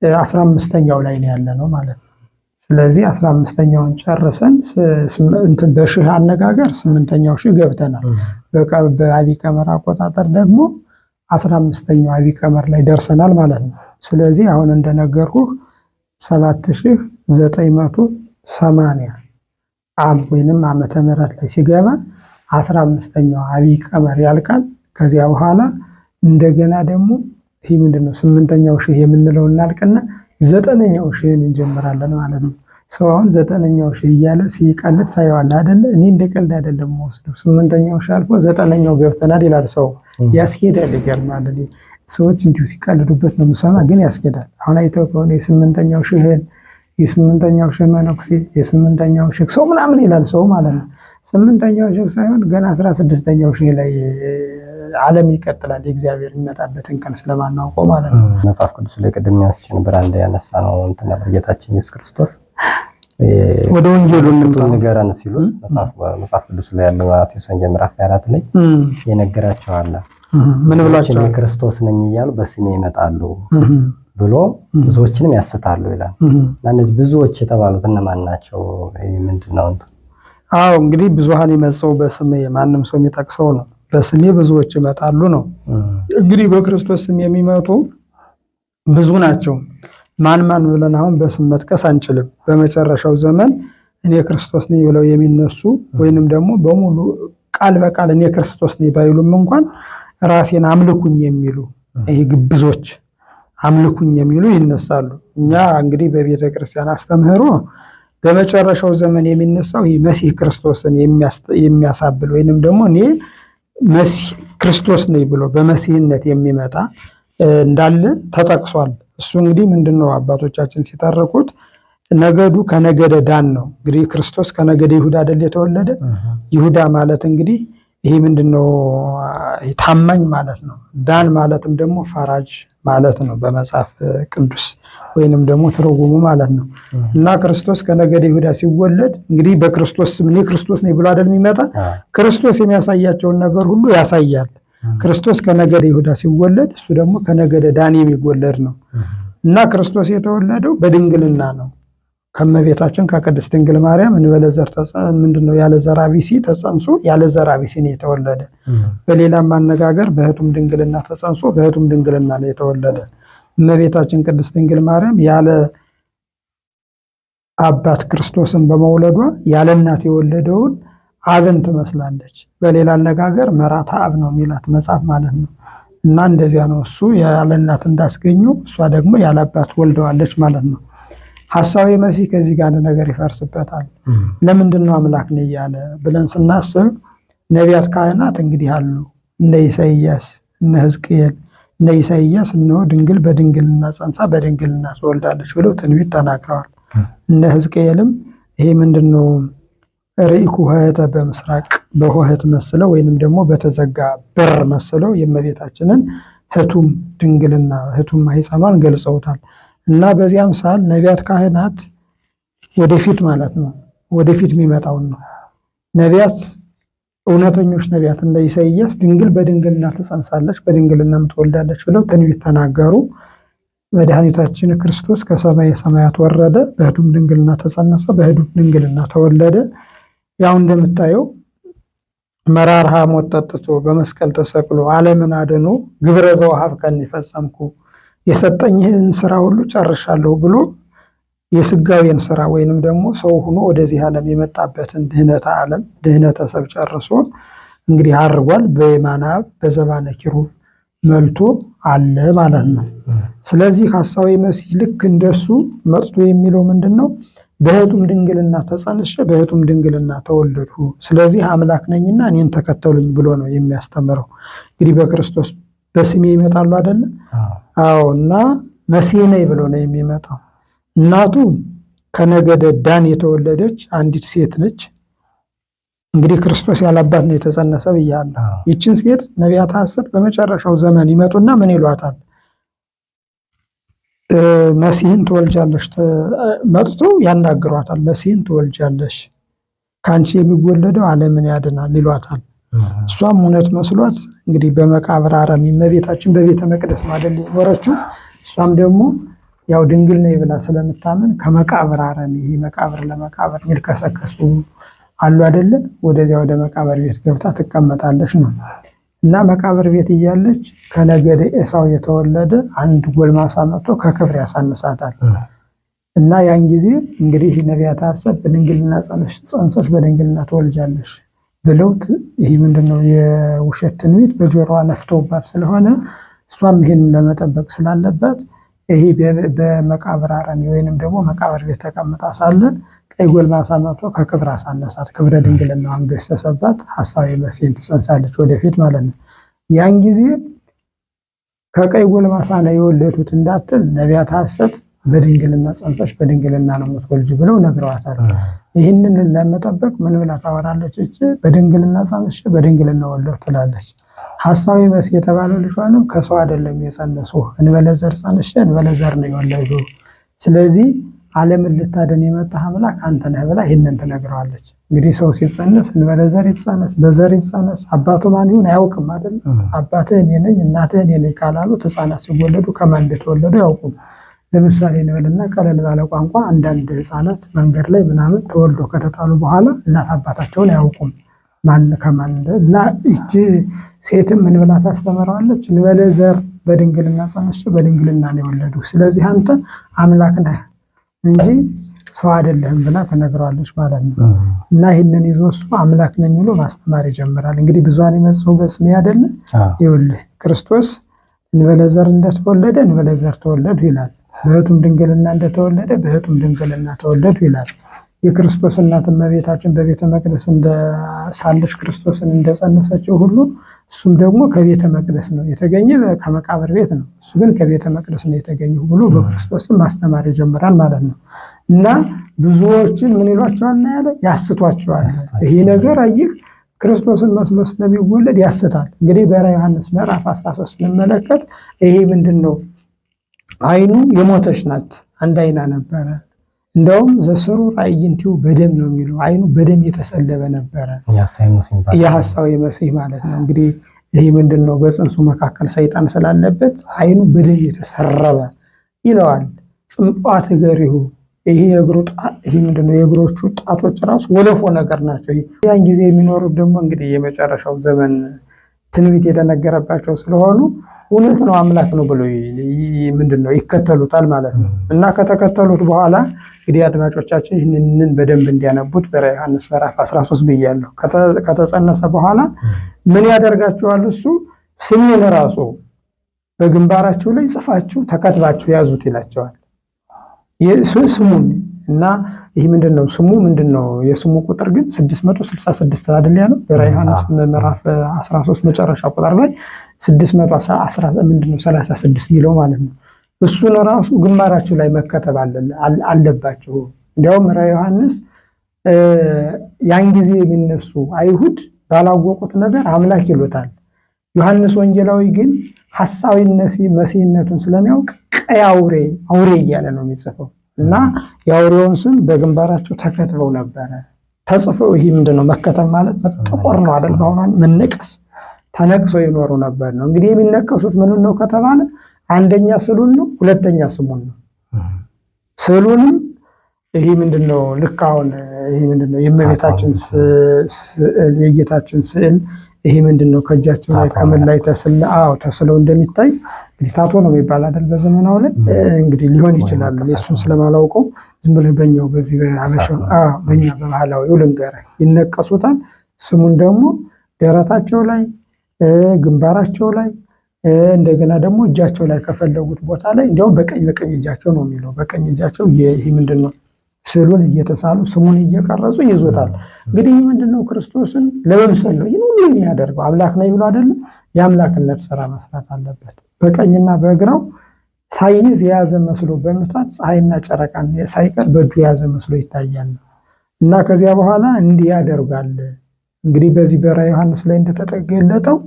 15ኛው ላይ ነው ያለ ነው ማለት ነው። ስለዚህ 15ኛውን ጨርሰን እንትን በሺህ አነጋገር 8ኛው ሺህ ገብተናል። በአብይ ቀመር አቆጣጠር ደግሞ 15ኛው አብይ ቀመር ላይ ደርሰናል ማለት ነው። ስለዚህ አሁን እንደነገርኩህ 7980 ዓም ወይንም ዓመተ ምህረት ላይ ሲገባ 15ኛው አብይ ቀመር ያልቃል። ከዚያ በኋላ እንደገና ደግሞ ይህ ምንድነው 8ኛው ሺህ የምንለው እናልቅና 9ኛው ሺህን እንጀምራለን ማለት ነው። ሰው አሁን 9ኛው ሺህ እያለ ሲቀልድ ሳይዋል አይደለ? እኔ እንደ ቀልድ አይደለም የምወስደው። 8ኛው ሺህ አልፎ 9ኛው ገብተናል ይላል ሰው። ያስኬዳል። ይገርማል። ሰዎች እንዲሁ ሲቀልዱበት ነው የምሰማ፣ ግን ያስኬዳል። አሁን አይተው ከሆነ የ8ኛው ሺህን የ8ኛው ሺህ መነኩሴ የ8ኛው ሺህ ሰው ምናምን ይላል ሰው ማለት ነው። 8ኛው ሺህ ሳይሆን ገና 16ኛው ሺህ ላይ ዓለም ይቀጥላል። የእግዚአብሔር የሚመጣበትን ቀን ስለማናውቀው ማለት ነው። መጽሐፍ ቅዱስ ላይ ቅድም ያስችን ብራንድ ያነሳ ነው እንትን ነበር ጌታችን ኢየሱስ ክርስቶስ ወደ ወንጌሉ ንገረን ሲሉት መጽሐፍ ቅዱስ ላይ ያለው ማቴዎስ ወንጌል ምዕራፍ 24 ላይ የነገራቸው አለ። ምን ብሏቸው? ክርስቶስ ነኝ እያሉ በስሜ ይመጣሉ ብሎ ብዙዎችንም ያስታሉ ይላል። እና እነዚህ ብዙዎች የተባሉት እነማን ናቸው? ምንድነው? አዎ እንግዲህ ብዙሃን ይመጽኡ በስሜ ማንም ሰው የሚጠቅሰው ነው። በስሜ ብዙዎች ይመጣሉ ነው። እንግዲህ በክርስቶስ ስም የሚመጡ ብዙ ናቸው። ማን ብለን አሁን በስም መጥቀስ አንችልም። በመጨረሻው ዘመን እኔ ክርስቶስ ነኝ ብለው የሚነሱ ወይንም ደግሞ በሙሉ ቃል በቃል እኔ ክርስቶስ ነኝ ባይሉም እንኳን ራሴን አምልኩኝ የሚሉ ይሄ ግብዞች አምልኩኝ የሚሉ ይነሳሉ። እኛ እንግዲህ በቤተ ክርስቲያን አስተምህሮ በመጨረሻው ዘመን የሚነሳው ይህ መሲህ ክርስቶስን የሚያሳብል ወይንም ደግሞ እኔ መሲህ ክርስቶስ ነኝ ብሎ በመሲህነት የሚመጣ እንዳለ ተጠቅሷል። እሱ እንግዲህ ምንድነው አባቶቻችን ሲተረኩት ነገዱ ከነገደ ዳን ነው። እንግዲህ ክርስቶስ ከነገደ ይሁዳ አይደል የተወለደ። ይሁዳ ማለት እንግዲህ ይሄ ምንድነው ታማኝ ማለት ነው። ዳን ማለትም ደግሞ ፈራጅ ማለት ነው በመጽሐፍ ቅዱስ ወይንም ደግሞ ትርጉሙ ማለት ነው። እና ክርስቶስ ከነገደ ይሁዳ ሲወለድ እንግዲህ በክርስቶስ ስም እኔ ክርስቶስ ነኝ ብሎ አይደል የሚመጣ። ክርስቶስ የሚያሳያቸውን ነገር ሁሉ ያሳያል። ክርስቶስ ከነገደ ይሁዳ ሲወለድ እሱ ደግሞ ከነገደ ዳን የሚወለድ ነው። እና ክርስቶስ የተወለደው በድንግልና ነው። ከመቤታችን ከቅድስት ድንግል ማርያም እንበለ ዘር ምንድነው ያለ ዘር ቢሲ ተጸንሶ ያለ ዘር ቢሲ ነው የተወለደ። በሌላም አነጋገር በእህቱም ድንግልና ተጸንሶ በእህቱም ድንግልና ነው የተወለደ። እመቤታችን ቅድስት ድንግል ማርያም ያለ አባት ክርስቶስን በመውለዷ ያለ እናት የወለደውን አብን ትመስላለች። በሌላ አነጋገር መራታ አብ ነው የሚላት መጽሐፍ ማለት ነው። እና እንደዚያ ነው እሱ ያለ እናት እንዳስገኘው እሷ ደግሞ ያለ አባት ወልደዋለች ማለት ነው። ሐሳዌ መሲህ ከዚህ ጋር ነገር ይፈርስበታል። ለምንድን ነው አምላክ ነኝ ያለ ብለን ስናስብ ነቢያት ካህናት እንግዲህ አሉ። እነ ኢሳይያስ እነ ሕዝቅኤል እነ ኢሳይያስ እነሆ ድንግል በድንግልና ጸንሳ በድንግልና ትወልዳለች ብለው ትንቢት ተናግረዋል። እነ ሕዝቅኤልም ይሄ ምንድነው ርኢኩ ኆኅተ በምስራቅ በኆኅት መስለው ወይንም ደግሞ በተዘጋ በር መስለው የእመቤታችንን ህቱም ድንግልና ህቱም ማኅፀኗን ገልጸውታል። እና በዚያም ሳል ነቢያት ካህናት ወደፊት ማለት ነው ወደፊት የሚመጣውን ነው። ነቢያት እውነተኞች ነቢያት እንደ ኢሳይያስ ድንግል በድንግልና ትጸንሳለች በድንግልናም ትወልዳለች ብለው ትንቢት ተናገሩ። መድኃኒታችን ክርስቶስ ከሰማየ ሰማያት ወረደ፣ በህቱም ድንግልና ተጸነሰ፣ በህቱም ድንግልና ተወለደ። ያው እንደምታየው መራር ሐሞት ጠጥቶ በመስቀል ተሰቅሎ ዓለምን አድኖ ግብረ ዘወሀብከኒ ፈጸምኩ የሰጠኝህን ስራ ሁሉ ጨርሻለሁ ብሎ የስጋዌን ስራ ወይንም ደግሞ ሰው ሆኖ ወደዚህ ዓለም የመጣበትን ድህነተ ዓለም ድህነተ ሰብ ጨርሶ እንግዲህ አርጓል። በየማነ አብ በዘባነ ኪሩብ መልቶ አለ ማለት ነው። ስለዚህ ሐሳዌ መሲህ ልክ እንደሱ መጥቶ የሚለው ምንድነው? በህቱም ድንግልና ተጸንሼ በህቱም ድንግልና ተወለድሁ፣ ስለዚህ አምላክ ነኝና እኔን ተከተሉኝ ብሎ ነው የሚያስተምረው። እንግዲህ በክርስቶስ በስሜ ይመጣሉ አይደለ? አዎ። እና መሲህ ነኝ ብሎ ነው የሚመጣው። እናቱ ከነገደ ዳን የተወለደች አንዲት ሴት ነች። እንግዲህ ክርስቶስ ያላባት ነው የተጸነሰ ብያለሁ። ይችን ሴት ነቢያት ሐሰት በመጨረሻው ዘመን ይመጡና ምን ይሏታል? መሲህን ትወልጃለሽ፣ መጥተው ያናግሯታል። መሲህን ትወልጃለሽ፣ ከአንቺ የሚወለደው ዓለምን ያድናል ይሏታል። እሷም እውነት መስሏት እንግዲህ በመቃብር አረም እመቤታችን በቤተ መቅደስ ማደል የኖረችው እሷም ደግሞ ያው ድንግል ነኝ ብላ ስለምታምን ከመቃብር አረም ይሄ መቃብር ለመቃብር የሚልከሰከሱ አሉ አይደለ? ወደዚያ ወደ መቃብር ቤት ገብታ ትቀመጣለች ነው። እና መቃብር ቤት እያለች ከነገደ ኤሳው የተወለደ አንድ ጎልማሳ መጥቶ ከክብር ያሳንሳታል። እና ያን ጊዜ እንግዲህ ነቢያት ሐሰት በድንግልና ጸንሰሽ በድንግልና ትወልጃለሽ ብለው ይሄ ምንድነው የውሸት ትንቢት በጆሮዋ ነፍተውባት ስለሆነ እሷም ይሄን ለመጠበቅ ስላለበት ይሄ በመቃብር አረም ወይንም ደግሞ መቃብር ቤት ተቀምጣ ሳለ ቀይ ጎልማሳ መጥቶ ከክብር አሳነሳት። ክብረ ድንግልናዋን ገሰሰባት። ሐሳዌ መሲሕን ትጸንሳለች ወደፊት ማለት ነው። ያን ጊዜ ከቀይ ጎልማሳ ነው የወለዱት እንዳትል ነቢያት ሐሰት በድንግልና ጸንሰሽ በድንግልና ነው የምትወልጂ ብለው ነግረዋታል። ይህንን ለመጠበቅ ምን ብላ ታወራለች? በድንግልና ጸንሼ በድንግልና ወለድሁ ትላለች። ሐሳዌ መሲሕ የተባለው ልጇንም ከሰው አይደለም የጸነሱ እንበለ ዘር ጸንሼ እንበለ ዘር ነው የወለድሁ። ስለዚህ ዓለምን ልታደን የመጣህ አምላክ አንተ ነህ ብላ ይህንን ትነግረዋለች። እንግዲህ ሰው ሲጸነስ እንበለ ዘር ይጸነስ በዘር ይጸነስ አባቱ ማን ይሁን አያውቅም አይደል? አባትህ እኔ ነኝ እናትህ እኔ ነኝ ካላሉ ሕፃናት ሲወለዱ ከማን እንደተወለዱ አያውቁም። ለምሳሌ እንበልና ቀለል ባለ ቋንቋ አንዳንድ ሕፃናት መንገድ ላይ ምናምን ተወልዶ ከተጣሉ በኋላ እናት አባታቸውን አያውቁም ማን ከማን እና እቺ ሴትም ምን ብላ ታስተምረዋለች? እንበለ ዘር በድንግልና ጸንሼ በድንግልና ነው የወለድሁ። ስለዚህ አንተ አምላክ ነህ እንጂ ሰው አይደለህም ብላ ተነግረዋለች ማለት ነው። እና ይህንን ይዞ እሱ አምላክ ነኝ ብሎ ማስተማር ይጀምራል። እንግዲህ ብዙኃን ይመጽኡ በስሜ አይደለ? ይኸውልህ ክርስቶስ እንበለ ዘር እንደተወለደ እንበለ ዘር ተወለድሁ ይላል። በሕቱም ድንግልና እንደተወለደ በሕቱም ድንግልና ተወለድሁ ይላል። የክርስቶስ እናት እመቤታችን በቤተ መቅደስ ሳለች ክርስቶስን እንደጸነሰችው ሁሉ እሱም ደግሞ ከቤተ መቅደስ ነው የተገኘ፣ ከመቃብር ቤት ነው። እሱ ግን ከቤተ መቅደስ ነው የተገኘው ብሎ በክርስቶስም ማስተማር ይጀምራል ማለት ነው። እና ብዙዎችን ምን ይሏቸዋል? ያለ ያስቷቸዋል። ይሄ ነገር አየህ ክርስቶስን መስሎ ስለሚወለድ ያስታል። እንግዲህ በራዕየ ዮሐንስ ምዕራፍ 13 ስንመለከት ይሄ ምንድን ነው? አይኑ የሞተች ናት። አንድ አይና ነበረ። እንደውም ዘስሩር አዕይንቲሁ በደም ነው የሚለው። አይኑ በደም የተሰለበ ነበረ። የሐሳዌ መሲሕ ማለት ነው። እንግዲህ ይሄ ምንድን ነው? በጽንሱ መካከል ሰይጣን ስላለበት አይኑ በደም የተሰረበ ይለዋል። ጽምጧት እገሪሁ ይሄ ምንድነው? የእግሮቹ ጣቶች ራሱ ወለፎ ነገር ናቸው። ያን ጊዜ የሚኖሩት ደግሞ እንግዲህ የመጨረሻው ዘመን ትንቢት የተነገረባቸው ስለሆኑ እውነት ነው አምላክ ነው ብሎ ምንድነው ይከተሉታል ማለት ነው። እና ከተከተሉት በኋላ እንግዲህ አድማጮቻችን ይህንን በደንብ እንዲያነቡት በራዕየ ዮሐንስ ምዕራፍ 13 ብያለሁ። ከተጸነሰ በኋላ ምን ያደርጋቸዋል? እሱ ስሜን ራሱ በግንባራችሁ ላይ ጽፋችሁ ተከትባችሁ ያዙት ይላቸዋል። ስሙን እና ይህ ምንድነው? ስሙ ምንድነው? የስሙ ቁጥር ግን 666 አይደል ያለው በራዕየ ዮሐንስ ምዕራፍ 13 መጨረሻ ቁጥር ላይ 636 ሚለው ማለት ነው። እሱን ራሱ ግንባራችሁ ላይ መከተብ አለባችሁ። እንዲያውም ራዕየ ዮሐንስ ያን ጊዜ የሚነሱ አይሁድ ባላወቁት ነገር አምላክ ይሉታል። ዮሐንስ ወንጌላዊ ግን ሐሳዌ መሲሕነቱን ስለሚያውቅ ቀይ አውሬ እያለ ነው የሚጽፈው። እና የአውሬውን ስም በግንባራቸው ተከትበው ነበረ ተጽፈው። ይህ ምንድነው? መከተብ ማለት መጠቆር ነው አይደል? በአሁኑ ተነቅሰው ይኖሩ ነበር ነው። እንግዲህ የሚነቀሱት ምኑን ነው ከተባለ አንደኛ ስዕሉን ነው፣ ሁለተኛ ስሙን ነው። ስዕሉንም ይሄ ምንድነው? ልክ አሁን ይሄ ምንድነው? የእመቤታችን ስዕል የጌታችን ስዕል ይሄ ምንድነው? ከእጃቸው ላይ ከምን ላይ ተስለው እንደሚታይ እንግዲህ ታቶ ነው የሚባል አይደል? በዘመናው ላይ እንግዲህ ሊሆን ይችላል። እሱን ስለማላውቀው ዝም ብለህ በእኛው በዚህ በእኛ በባህላዊው ልንገርህ ይነቀሱታል። ስሙን ደግሞ ደረታቸው ላይ ግንባራቸው ላይ እንደገና ደግሞ እጃቸው ላይ ከፈለጉት ቦታ ላይ እንዲያውም በቀኝ እጃቸው ነው የሚለው። በቀኝ እጃቸው ይሄ ምንድነው? ስዕሉን እየተሳሉ ስሙን እየቀረጹ ይዞታል። እንግዲህ ይህ ምንድነው? ክርስቶስን ለመምሰል ነው ይህን ሁሉ የሚያደርገው። አምላክ ነኝ ብሎ አይደለም፣ የአምላክነት ስራ መስራት አለበት። በቀኝና በግራው ሳይዝ የያዘ መስሎ በምታት ፀሐይና ጨረቃን ሳይቀር በእጁ የያዘ መስሎ ይታያል። እና ከዚያ በኋላ እንዲህ ያደርጋል። እንግዲህ በዚህ በራዕየ ዮሐንስ ላይ እንደተገለጠው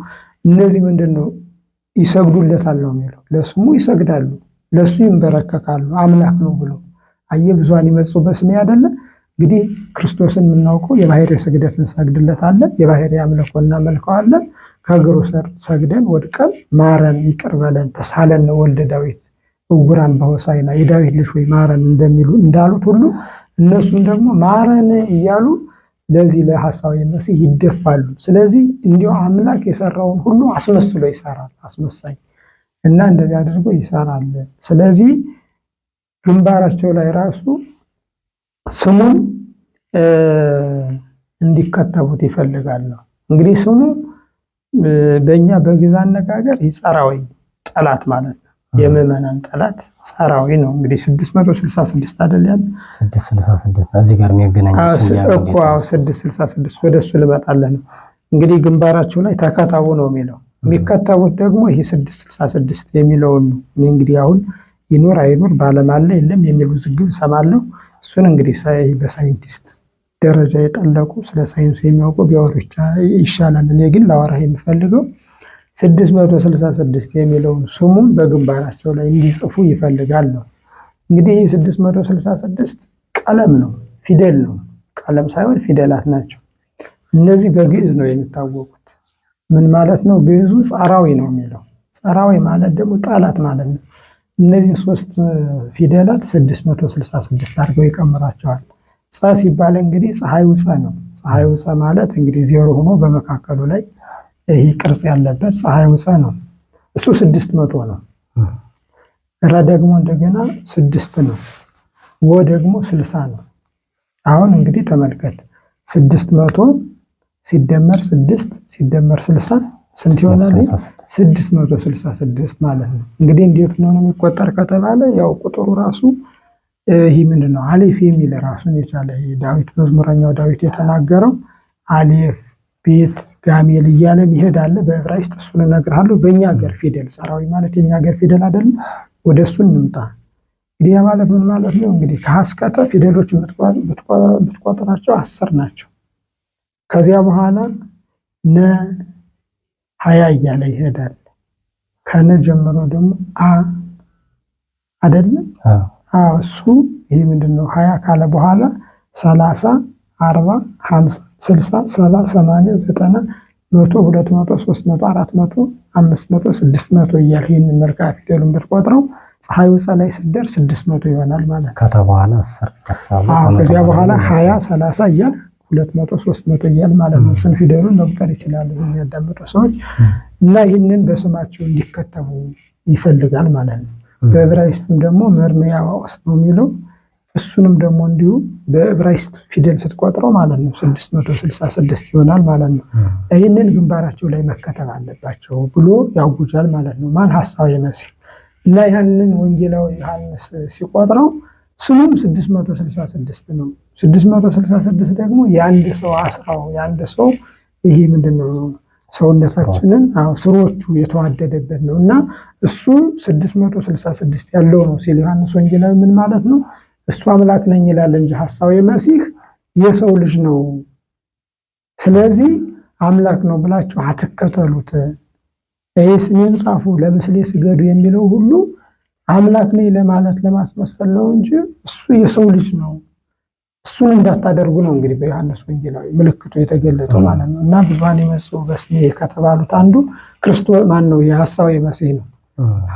እነዚህ ምንድነው? ይሰግዱለታል ነው የሚለው። ለስሙ ይሰግዳሉ፣ ለሱ ይንበረከካሉ። አምላክ ነው ብሎ አየህ። ብዙኃን ይመጽኡ በስሜ አይደለ? እንግዲህ ክርስቶስን የምናውቀው የባሕርይ ስግደት እንሰግድለታለን፣ የባሕርይ አምልኮ እናመልከዋለን። ከእግሩ ስር ሰግደን ወድቀን ማረን፣ ይቅር በለን፣ ተሳለን ወልደ ዳዊት እውራን በሆሳዕና የዳዊት ልጅ ሆይ ማረን እንዳሉት ሁሉ እነሱም ደግሞ ማረን እያሉ ለዚህ ለሐሳዌ መሲህ ይደፋሉ። ስለዚህ እንዲያው አምላክ የሰራውን ሁሉ አስመስሎ ይሰራል፣ አስመሳይ እና እንደዚህ አድርጎ ይሰራል። ስለዚህ ግንባራቸው ላይ ራሱ ስሙን እንዲከተቡት ይፈልጋሉ። እንግዲህ ስሙ በእኛ በግዕዝ አነጋገር ጸራዊ ጠላት ማለት ነው። የምዕመናን ጠላት ጸራዊ ነው። እንግዲህ 666 አይደል ያለ 666 እዚህ ጋር የሚያገናኘው እኮ 666 ወደሱ ልመጣለህ ነው። እንግዲህ ግንባራቸው ላይ ተከተቡ ነው የሚለው። የሚከተቡት ደግሞ ይሄ 666 የሚለውን ነው። እኔ እንግዲህ አሁን ይኖር አይኖር ባለም አለ የለም የሚሉ ዝግብ እሰማለሁ። እሱን እንግዲህ በሳይንቲስት ደረጃ የጠለቁ ስለ ሳይንሱ የሚያውቁ ቢያወሩ ይሻላል። እኔ ግን ላወራህ የምፈልገው 666 የሚለውን ስሙን በግንባራቸው ላይ እንዲጽፉ ይፈልጋል ነው። እንግዲህ 666 ቀለም ነው፣ ፊደል ነው። ቀለም ሳይሆን ፊደላት ናቸው። እነዚህ በግዕዝ ነው የሚታወቁት። ምን ማለት ነው? ግዕዙ ጸራዊ ነው የሚለው። ጸራዊ ማለት ደግሞ ጠላት ማለት ነው። እነዚህ ሶስት ፊደላት 666 አድርገው ይቀምራቸዋል። ጸ ሲባል እንግዲህ ፀሐዩ ጸ ነው። ፀሐዩ ጸ ማለት እንግዲህ ዜሮ ሆኖ በመካከሉ ላይ ይህ ቅርጽ ያለበት ፀሐዩ ጸ ነው። እሱ 600 ነው። ረ ደግሞ እንደገና 6 ነው። ወ ደግሞ 60 ነው። አሁን እንግዲህ ተመልከት 600 ሲደመር 6 ሲደመር 60 ስንት ይሆናል? 666 ማለት ነው። እንግዲህ እንዴት ነው የሚቆጠር ከተባለ ያው ቁጥሩ ራሱ ይህ ምንድነው አሌፍ የሚል ራሱን የቻለ ዳዊት መዝሙረኛው ዳዊት የተናገረው አሌፍ ቤት ጋሜል እያለ ይሄዳል በዕብራይስጥ። እሱን እነግርሃለሁ። በእኛ ሀገር ፊደል ጸራዊ ማለት የኛ ሀገር ፊደል አይደለም። ወደ እሱ እንምጣ። እንግዲህ ያ ማለት ምን ማለት ነው? እንግዲህ ከሀስከተ ፊደሎች ብትቆጥራቸው 10 ናቸው። ከዚያ በኋላ ነ 20 እያለ ይሄዳል። ከነ ጀምሮ ደግሞ አይደለም እሱ ይህ ምንድነው 20 ካለ በኋላ 30 40 50 60 70 80 90 100 200 300 400 500 600 እያለ ይህንን መልክዓ ፊደሉን ብትቆጥረው ፀሐዩ ላይ ሲደርስ 600 ይሆናል ማለት ከታ በኋላ 10 ከዚያ በኋላ 20 30 እያለ 200 300 እያለ ማለት ነው። እሱን ፊደሉን መቁጠር ይችላሉ የሚያዳምጡ ሰዎች እና ይህንን በስማቸው እንዲከተቡ ይፈልጋል ማለት ነው። በዕብራይስጥም ደግሞ መርምያዋስ ነው የሚለው። እሱንም ደግሞ እንዲሁ በዕብራይስጥ ፊደል ስትቆጥረው ማለት ነው 666 ይሆናል ማለት ነው። ይህንን ግንባራቸው ላይ መከተብ አለባቸው ብሎ ያውጃል ማለት ነው። ማን? ሐሳዌ መሲህ እና ያንን ወንጌላዊ ዮሐንስ ሲቆጥረው ስሙም 666 ነው። 666 ደግሞ የአንድ ሰው አስራው የአንድ ሰው ይሄ ምንድነው ሰውነታችንን ስሮቹ የተዋደደበት ነው እና እሱ 666 ያለው ነው ሲል ዮሐንስ ወንጌላዊ ምን ማለት ነው? እሱ አምላክ ነኝ ይላል እንጂ ሐሳዌ መሲህ የሰው ልጅ ነው። ስለዚህ አምላክ ነው ብላችሁ አትከተሉት። ይሄ ስሜን ጻፉ ለምስሌ ስገዱ የሚለው ሁሉ አምላክ ነኝ ለማለት ለማስመሰል ነው እንጂ እሱ የሰው ልጅ ነው። እሱን እንዳታደርጉ ነው እንግዲህ በዮሐንስ ወንጌላዊ ምልክቱ የተገለጠው ማለት ነው። እና ብዙኃን ይመጽኡ በስሜ ከተባሉት አንዱ ክርስቶስ ማን ነው? የሐሳዌ መሲህ ነው።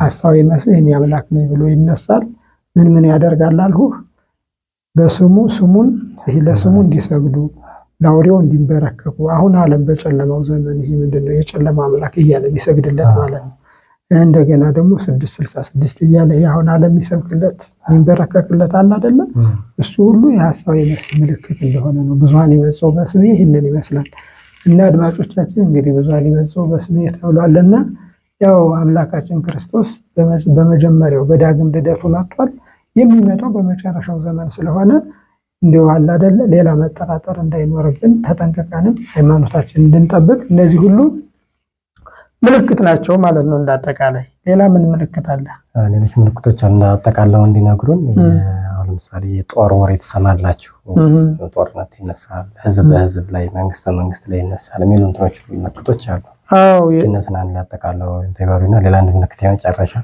ሐሳዌ መሲህ እኔ አምላክ ነኝ ብሎ ይነሳል። ምን ያደርጋል አልሁህ? በስሙ ስሙን ይሄ ለስሙ እንዲሰግዱ ለአውሬው እንዲንበረከኩ። አሁን ዓለም በጨለማው ዘመን ይሄ ምንድነው የጨለማ አምላክ እያለ የሚሰግድለት ማለት ነው። እንደገና ደግሞ 666 እያለ አሁን ዓለም የሚሰግድለት የሚንበረከክለት አለ አይደለም። እሱ ሁሉ የሐሳዌ መሲህ ምልክት እንደሆነ ነው። ብዙኃን ይመጽኡ በስሜ ይህንን ይመስላል። እና አድማጮቻችን እንግዲህ ብዙኃን ይመጽኡ በስሜ ተብሏልና ያው አምላካችን ክርስቶስ በመጀመሪያው በዳግም ልደቱ መጥቷል። የሚመጣው በመጨረሻው ዘመን ስለሆነ እንዲሁ አለ አይደለ ሌላ መጠራጠር እንዳይኖርብን ተጠንቀቀንም ሃይማኖታችን እንድንጠብቅ እነዚህ ሁሉ ምልክት ናቸው ማለት ነው። እንዳጠቃላይ ሌላ ምን ምልክት አለ? ሌሎች ምልክቶች እንዳጠቃላው እንዲነግሩን አሁን ለምሳሌ የጦር ወሬ ትሰማላችሁ። ጦርነት ይነሳል፣ ህዝብ በህዝብ ላይ መንግስት በመንግስት ላይ ይነሳል የሚሉ እንትኖች ምልክቶች አሉ። እነሱን አንድ እንዳጠቃላው ተባሉና ሌላ አንድ ምልክት ያመጨረሻ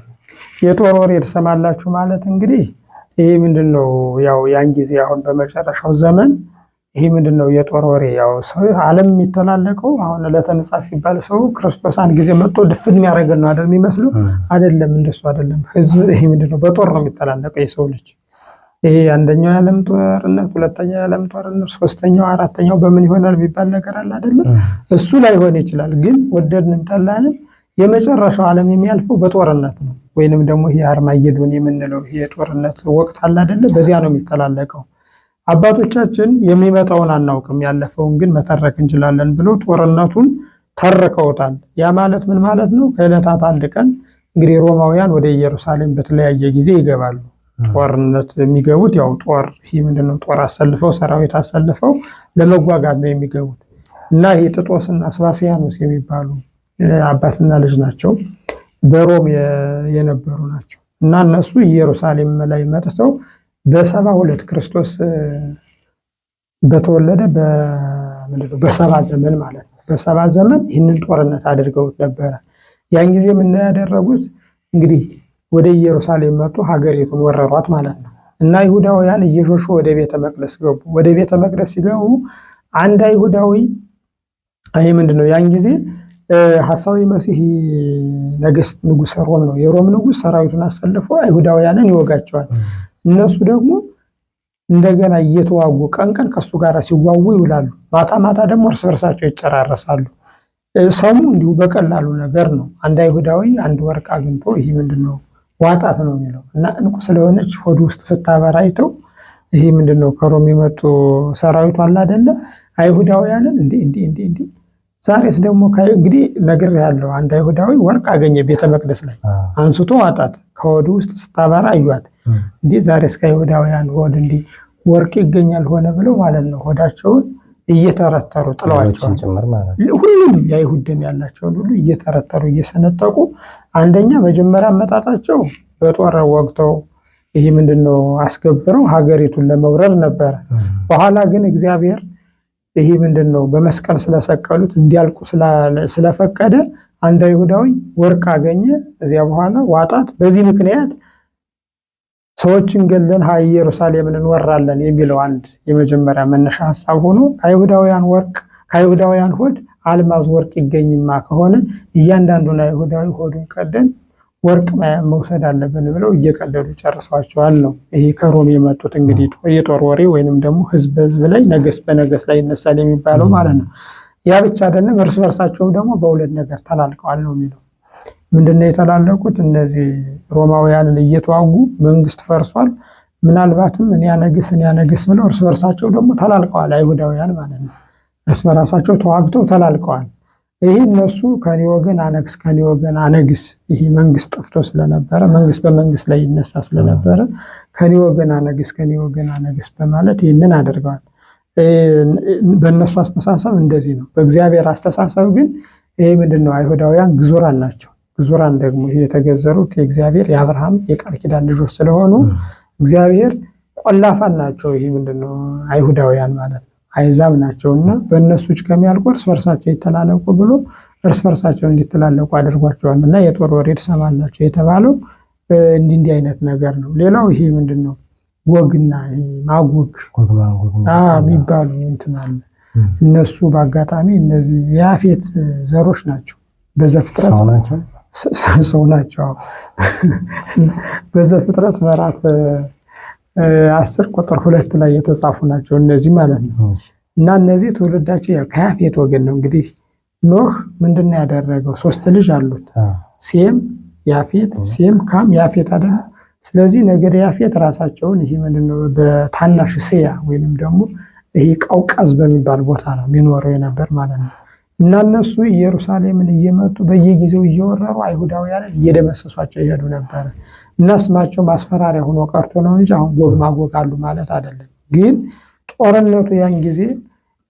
የጦር ወሬ ትሰማላችሁ ማለት እንግዲህ ይሄ ምንድነው? ያው ያን ጊዜ አሁን በመጨረሻው ዘመን ይሄ ምንድነው የጦር ወሬ? ያው ሰው ዓለም የሚተላለቀው አሁን ዕለተ ምጽአት ሲባል ሰው ክርስቶስ አንድ ጊዜ መጥቶ ድፍን የሚያደርገን ነው አይደል የሚመስለው? አይደለም፣ እንደሱ አይደለም። ህዝብ ይሄ ምንድነው በጦር ነው የሚተላለቀው የሰው ልጅ። ይሄ አንደኛው የዓለም ጦርነት፣ ሁለተኛው የዓለም ጦርነት፣ ሶስተኛው አራተኛው በምን ይሆናል የሚባል ነገር አለ አይደለም? እሱ ላይሆን ይችላል፣ ግን ወደድንም ጠላንም የመጨረሻው ዓለም የሚያልፈው በጦርነት ነው። ወይንም ደግሞ ይሄ አርማጌዶን የምንለው ይሄ ጦርነት ወቅት አለ አይደለ? በዚያ ነው የሚተላለቀው። አባቶቻችን የሚመጣውን አናውቅም ያለፈውን ግን መተረክ እንችላለን ብለው ጦርነቱን ተርከውታል። ያ ማለት ምን ማለት ነው? ከዕለታት አንድ ቀን እንግዲህ ሮማውያን ወደ ኢየሩሳሌም በተለያየ ጊዜ ይገባሉ። ጦርነት የሚገቡት ያው ጦር ይሄ ምንድነው ጦር አሰልፈው ሰራዊት አሰልፈው ለመዋጋት ነው የሚገቡት እና ይሄ ጥጦስና አስባስያኖስ የሚባሉ አባትና ልጅ ናቸው። በሮም የነበሩ ናቸው እና እነሱ ኢየሩሳሌም ላይ መጥተው በ72 ክርስቶስ በተወለደ በሰባ ዘመን ማለት ነው። በሰባ ዘመን ይህንን ጦርነት አድርገውት ነበረ። ያን ጊዜ ምን ያደረጉት እንግዲህ ወደ ኢየሩሳሌም መጡ፣ ሀገሪቱን ወረሯት ማለት ነው እና ይሁዳውያን እየሾሹ ወደ ቤተ መቅደስ ገቡ። ወደ ቤተ መቅደስ ሲገቡ አንድ አይሁዳዊ ይሄ ምንድነው ያን ጊዜ ሐሳዊ መሲህ ነገስት ንጉሥ ሮም ነው። የሮም ንጉሥ ሰራዊቱን አሰልፎ አይሁዳውያንን ይወጋቸዋል። እነሱ ደግሞ እንደገና እየተዋጉ ቀን ቀን ከሱ ጋር ሲዋጉ ይውላሉ። ማታ ማታ ደግሞ እርስ በርሳቸው ይጨራረሳሉ። ሰሙ እንዲሁ በቀላሉ ነገር ነው። አንድ አይሁዳዊ አንድ ወርቅ አግኝቶ ይሄ ምንድነው ዋጣት ነው የሚለው እና እንቁ ስለሆነች ሆድ ውስጥ ስታበራይተው ይሄ ምንድነው ከሮም የመጡ ሰራዊቱ አለ አይደለ? አይሁዳውያንን እንዲ ዛሬስ ደግሞ እንግዲህ ነገር ያለው አንድ አይሁዳዊ ወርቅ አገኘ ቤተ መቅደስ ላይ አንስቶ ዋጣት። ከሆድ ውስጥ ስታበራ አዩት። እንዴ ዛሬስ ከአይሁዳውያን ሆድ እንዲ ወርቅ ይገኛል ሆነ ብለው ማለት ነው ሆዳቸውን እየተረተሩ ጥለዋቸዋል። ሁሉም የአይሁድ ደም ያላቸውን ሁሉ እየተረተሩ እየሰነጠቁ አንደኛ መጀመሪያ አመጣጣቸው በጦር ወግተው ይሄ ምንድነው አስገብረው ሀገሪቱን ለመውረር ነበረ። በኋላ ግን እግዚአብሔር ይሄ ምንድነው በመስቀል ስለሰቀሉት እንዲያልቁ ስለፈቀደ አንድ አይሁዳዊ ወርቅ አገኘ። እዚያ በኋላ ዋጣት። በዚህ ምክንያት ሰዎችን ገለን ኢየሩሳሌምን እንወራለን የሚለው አንድ የመጀመሪያ መነሻ ሐሳብ ሆኖ ከአይሁዳውያን ሆድ አልማዝ ወርቅ ይገኝማ ከሆነ እያንዳንዱን አይሁዳዊ ሆዱን ቀደን ወርቅ መውሰድ አለብን ብለው እየቀደዱ ጨርሰዋቸዋል ነው። ይሄ ከሮም የመጡት እንግዲህ የጦር ወሬ ወይንም ደግሞ ህዝብ በህዝብ ላይ ነገስት በነገስት ላይ ይነሳል የሚባለው ማለት ነው። ያ ብቻ አይደለም፣ እርስ በርሳቸውም ደግሞ በሁለት ነገር ተላልቀዋል ነው የሚለው። ምንድነው የተላለቁት? እነዚህ ሮማውያንን እየተዋጉ መንግስት ፈርሷል፣ ምናልባትም እኔ ያነግስ ብለው እርስ በርሳቸው ደግሞ ተላልቀዋል። አይሁዳውያን ማለት ነው። እርስ በራሳቸው ተዋግተው ተላልቀዋል። ይሄ እነሱ ከኔ ወገን አነግስ ከኔ ወገን አነግስ፣ ይሄ መንግስት ጠፍቶ ስለነበረ መንግስት በመንግስት ላይ ይነሳ ስለነበረ ከኔ ወገን አነግስ ከኔ ወገን አነግስ በማለት ይህንን አድርገዋል። በእነሱ አስተሳሰብ እንደዚህ ነው። በእግዚአብሔር አስተሳሰብ ግን ይሄ ምንድነው አይሁዳውያን ግዙራን ናቸው። ግዙራን ደግሞ ይሄ የተገዘሩት የእግዚአብሔር የአብርሃም የቃል ኪዳን ልጆች ስለሆኑ እግዚአብሔር ቆላፋን ናቸው። ይሄ ምንድነው አይሁዳውያን ማለት ነው አይዛብ ናቸውና በእነሱ እጅ ከሚያልቁ እርስ በርሳቸው ይተላለቁ ብሎ እርስ በርሳቸው እንዲተላለቁ አድርጓቸዋል። እና የጦር ወሬ ትሰማላችሁ የተባለው እንዲህ አይነት ነገር ነው። ሌላው ይሄ ምንድነው ወግና ማጉግ የሚባሉ እንትን አለ። እነሱ በአጋጣሚ እነዚህ የያፌት ዘሮች ናቸው። በዘፍጥረት ሰው ናቸው። በዘፍጥረት ምዕራፍ 10 ቁጥር 2 ላይ የተጻፉ ናቸው እነዚህ ማለት ነው። እና እነዚህ ትውልዳቸው ከያፌት ወገን ነው። እንግዲህ ኖህ ምንድነው ያደረገው? 3 ልጅ አሉት፣ ሴም፣ ያፌት፣ ሴም፣ ካም፣ ያፌት አይደል? ስለዚህ ነገደ ያፌት ራሳቸውን ይሄ ምንድነው በታናሽ እስያ ወይንም ደግሞ ይሄ ቀውቃዝ በሚባል ቦታ ነው የሚኖረው የነበር ማለት ነው። እና እነሱ ኢየሩሳሌምን እየመጡ በየጊዜው እየወረሩ አይሁዳውያንን እየደመሰሷቸው ይሄዱ ነበር። እና ስማቸው ማስፈራሪያ ሆኖ ቀርቶ ነው እንጂ አሁን ጎግ ማጎግ አሉ ማለት አይደለም። ግን ጦርነቱ ያን ጊዜ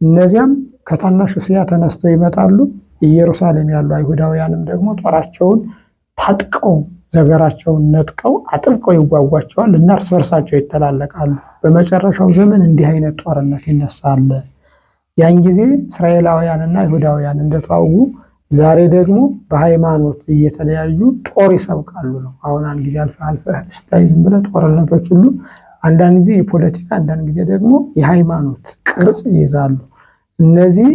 እነዚያም ከታናሽ እስያ ተነስተው ይመጣሉ። ኢየሩሳሌም ያሉ አይሁዳውያንም ደግሞ ጦራቸውን ታጥቀው ዘገራቸውን ነጥቀው አጥብቀው ይጓጓቸዋል እና እርስ በርሳቸው ይተላለቃሉ። በመጨረሻው ዘመን እንዲህ አይነት ጦርነት ይነሳል። ያን ጊዜ እስራኤላውያንና አይሁዳውያን እንደተዋጉ ዛሬ ደግሞ በሃይማኖት እየተለያዩ ጦር ይሰብቃሉ ነው። አሁን አንድ ጊዜ አልፈህ ስታይ ዝም ብለህ ጦርነቶች ሁሉ አንዳንድ ጊዜ የፖለቲካ አንዳንድ ጊዜ ደግሞ የሃይማኖት ቅርጽ ይይዛሉ። እነዚህ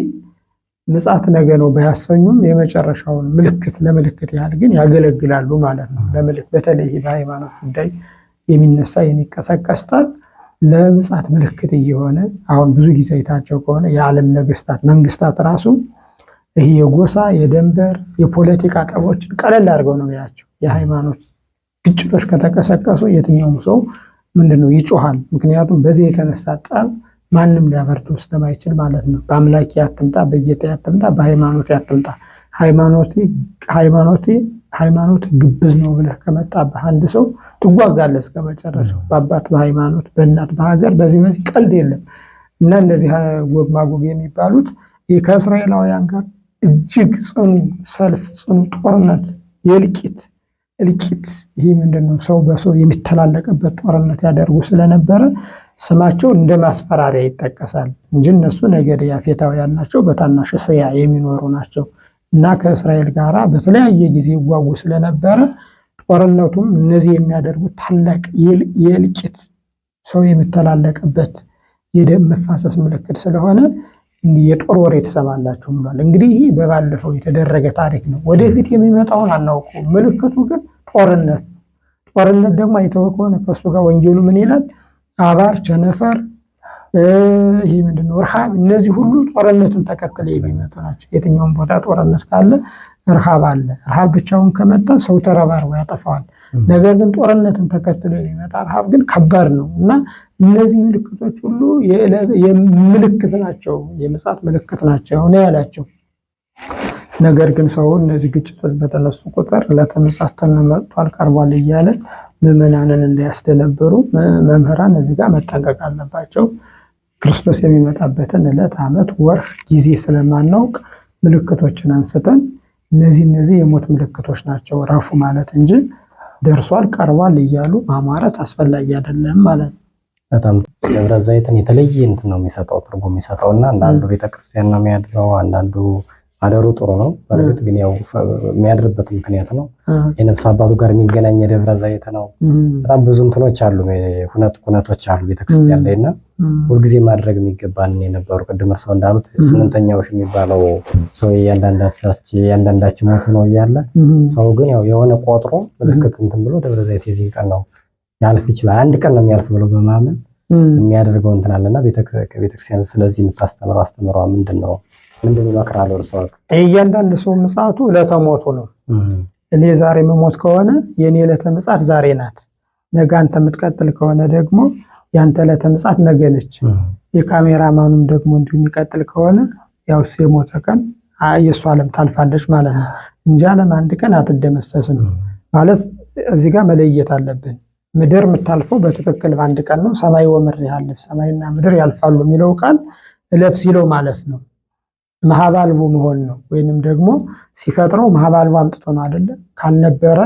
ምጽአት ነገ ነው ባያሰኙም የመጨረሻውን ለምልክት ያህል ግን ያገለግላሉ ማለት ነው። በተለይ በሃይማኖት ጉዳይ የሚነሳ የሚቀሰቀስ ጠብ ለምጽአት ምልክት እየሆነ አሁን ብዙ ጊዜ አይታቸው ከሆነ የዓለም ነገስታት መንግስታት ራሱ ይሄ የጎሳ የደንበር የፖለቲካ ጠቦችን ቀለል አድርገው ነው ያቸው። የሃይማኖት ግጭቶች ከተቀሰቀሱ የትኛውም ሰው ምንድነው ይጮሃል። ምክንያቱም በዚህ የተነሳ ጠብ ማንም ሊያበርደው ስለማይችል ማለት ነው። በአምላክ ያትምጣ፣ በጌታ ያትምጣ፣ በሃይማኖት ያትምጣ። ሃይማኖት ግብዝ ነው ብለህ ከመጣብህ አንድ ሰው ትጓጋለህ እስከ መጨረሻው። በአባት በሃይማኖት በእናት በሀገር በዚህ ቀልድ የለም እና እነዚህ ጎግ ማጎግ የሚባሉት ከእስራኤላውያን ጋር እጅግ ጽኑ ሰልፍ፣ ጽኑ ጦርነት፣ የእልቂት ይህ ምንድነው ሰው በሰው የሚተላለቅበት ጦርነት ያደርጉ ስለነበረ ስማቸው እንደ ማስፈራሪያ ይጠቀሳል እንጂ እነሱ ነገደ ያፌታውያን ናቸው። በታናሽ እስያ የሚኖሩ ናቸው እና ከእስራኤል ጋራ በተለያየ ጊዜ ይዋጉ ስለነበረ ጦርነቱም እነዚህ የሚያደርጉት ታላቅ የእልቂት ሰው የሚተላለቅበት የደም መፋሰስ ምልክት ስለሆነ የጦር ወሬ ትሰማላችሁ ብሏል። እንግዲህ ይህ በባለፈው የተደረገ ታሪክ ነው። ወደፊት የሚመጣውን አናውቀው። ምልክቱ ግን ጦርነት ደግሞ አይተው ከሆነ ከእሱ ጋር ወንጌሉ ምን ይላል? አባር፣ ቸነፈር፣ ይህ ምንድነው ረሃብ፣ እነዚህ ሁሉ ጦርነትን ተከትለው የሚመጡ ናቸው። የትኛውም ቦታ ጦርነት ካለ ረሃብ አለ። ረሃብ ብቻውን ከመጣ ሰው ተረባርቦ ያጠፋዋል። ነገር ግን ጦርነትን ተከትሎ የሚመጣ ረሃብ ግን ከባድ ነው እና እነዚህ ምልክቶች ሁሉ ምልክት ናቸው፣ የምጽአት ምልክት ናቸው ነው ያላቸው። ነገር ግን ሰው እነዚህ ግጭቶች በተነሱ ቁጥር ለምጽአት ተመጥቷል ቀርቧል እያለ ምዕመናንን እንዳያስደነብሩ መምህራን እዚህ ጋር መጠንቀቅ አለባቸው። ክርስቶስ የሚመጣበትን ዕለት፣ ዓመት፣ ወር፣ ጊዜ ስለማናውቅ ምልክቶችን አንስተን እነዚህ የሞት ምልክቶች ናቸው ረፉ ማለት እንጂ ደርሷል ቀርቧል እያሉ ማማረት አስፈላጊ አይደለም ማለት ነው። በጣም ደብረ ዘይትን የተለየ እንትን ነው የሚሰጠው ትርጉም የሚሰጠው እና አንዳንዱ ቤተክርስቲያን ነው የሚያድረው፣ አንዳንዱ አደሩ ጥሩ ነው። በእርግጥ ግን ያው የሚያድርበት ምክንያት ነው። የነፍስ አባቱ ጋር የሚገናኝ የደብረ ዘይት ነው። በጣም ብዙ እንትኖች አሉ፣ ሁነቶች አሉ ቤተክርስቲያን ላይ እና ሁልጊዜ ማድረግ የሚገባን የነበሩ ቅድም እርስዎ እንዳሉት ስምንተኛዎች የሚባለው ሰው የእያንዳንዳችን ሞት ነው እያለ ሰው ግን ያው የሆነ ቆጥሮ ምልክት እንትን ብሎ ደብረ ዘይት የዚህ ቀን ነው ያልፍ ይችላል፣ አንድ ቀን ነው የሚያልፍ ብሎ በማመን የሚያደርገው እንትን አለና ቤተክርስቲያን ስለዚህ የምታስተምረው አስተምሯ ምንድን ነው? ምንድን ይመክራሉ እርስዎ? እያንዳንዱ ሰው ምጽአቱ ዕለተ ሞቱ ነው። እኔ ዛሬ መሞት ከሆነ የኔ ዕለተ ምጽአት ዛሬ ናት። ነገ አንተ የምትቀጥል ከሆነ ደግሞ ያንተ ዕለተ ምጽአት ነገ ነች። የካሜራማኑም ደግሞ እንዲሁ የሚቀጥል ከሆነ ያው እሱ የሞተ ቀን የእሱ ዓለም ታልፋለች ማለት ነው እንጂ ዓለም አንድ ቀን አትደመሰስም ማለት እዚህ ጋር መለየት አለብን። ምድር የምታልፈው በትክክል በአንድ ቀን ነው። ሰማይ ወምድር ያልፍ፣ ሰማይና ምድር ያልፋሉ የሚለው ቃል እለፍ ሲለው ማለፍ ነው። መሀባልቡ መሆን ነው። ወይንም ደግሞ ሲፈጥረው መሀባልቡ አምጥቶ ነው አይደለ? ካልነበረ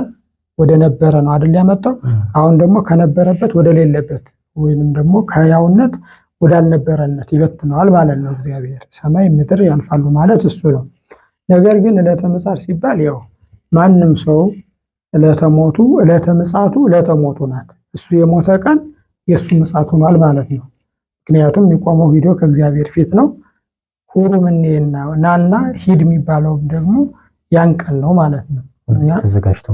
ወደ ነበረ ነው አይደል ያመጣው። አሁን ደግሞ ከነበረበት ወደ ሌለበት ወይንም ደግሞ ከሕያውነት ወዳልነበረነት ይበትነዋል ማለት ነው እግዚአብሔር። ሰማይ ምድር ያልፋሉ ማለት እሱ ነው። ነገር ግን ዕለተ ምጽአት ሲባል ያው ማንም ሰው ዕለተ ምጽአቱ ዕለተ ሞቱ ናት። እሱ የሞተ ቀን የእሱ ምጽአት ሆኗል ማለት ነው። ምክንያቱም የሚቆመው ሂዶ ከእግዚአብሔር ፊት ነው። ሁሩ ምኔና ናና ሂድ የሚባለውም ደግሞ ያን ቀን ነው ማለት ነው። ተዘጋጅቶ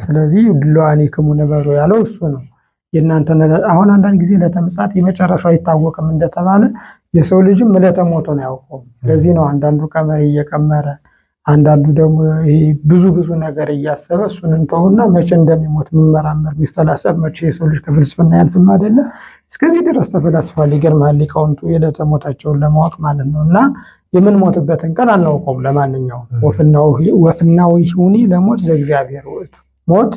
ስለዚህ ድለዋኒክሙ ነበሩ ያለው እሱ ነው። የእናንተ አሁን አንዳንድ ጊዜ ዕለተ ምጽአት የመጨረሻው አይታወቅም እንደተባለ የሰው ልጅም ዕለተ ሞቱን አያውቀውም። ለዚህ ነው አንዳንዱ ቀመር እየቀመረ አንዳንዱ ደግሞ ብዙ ነገር እያሰበ እሱን እንተውና መቼ እንደሚሞት የሚመራመር የሚፈላሰብ መቼ የሰው ልጅ ከፍልስፍና ያልፍም አይደለ? እስከዚህ ድረስ ተፈላስፏል። ይገርማል። ሊቃውንቱ የዕለተ ሞታቸውን ለማወቅ ማለት ነው። እና የምንሞትበትን ቀን አናውቀውም። ለማንኛውም ወፍናዊ ሁኒ ለሞት ዘእግዚአብሔር ውእቱ፣ ሞት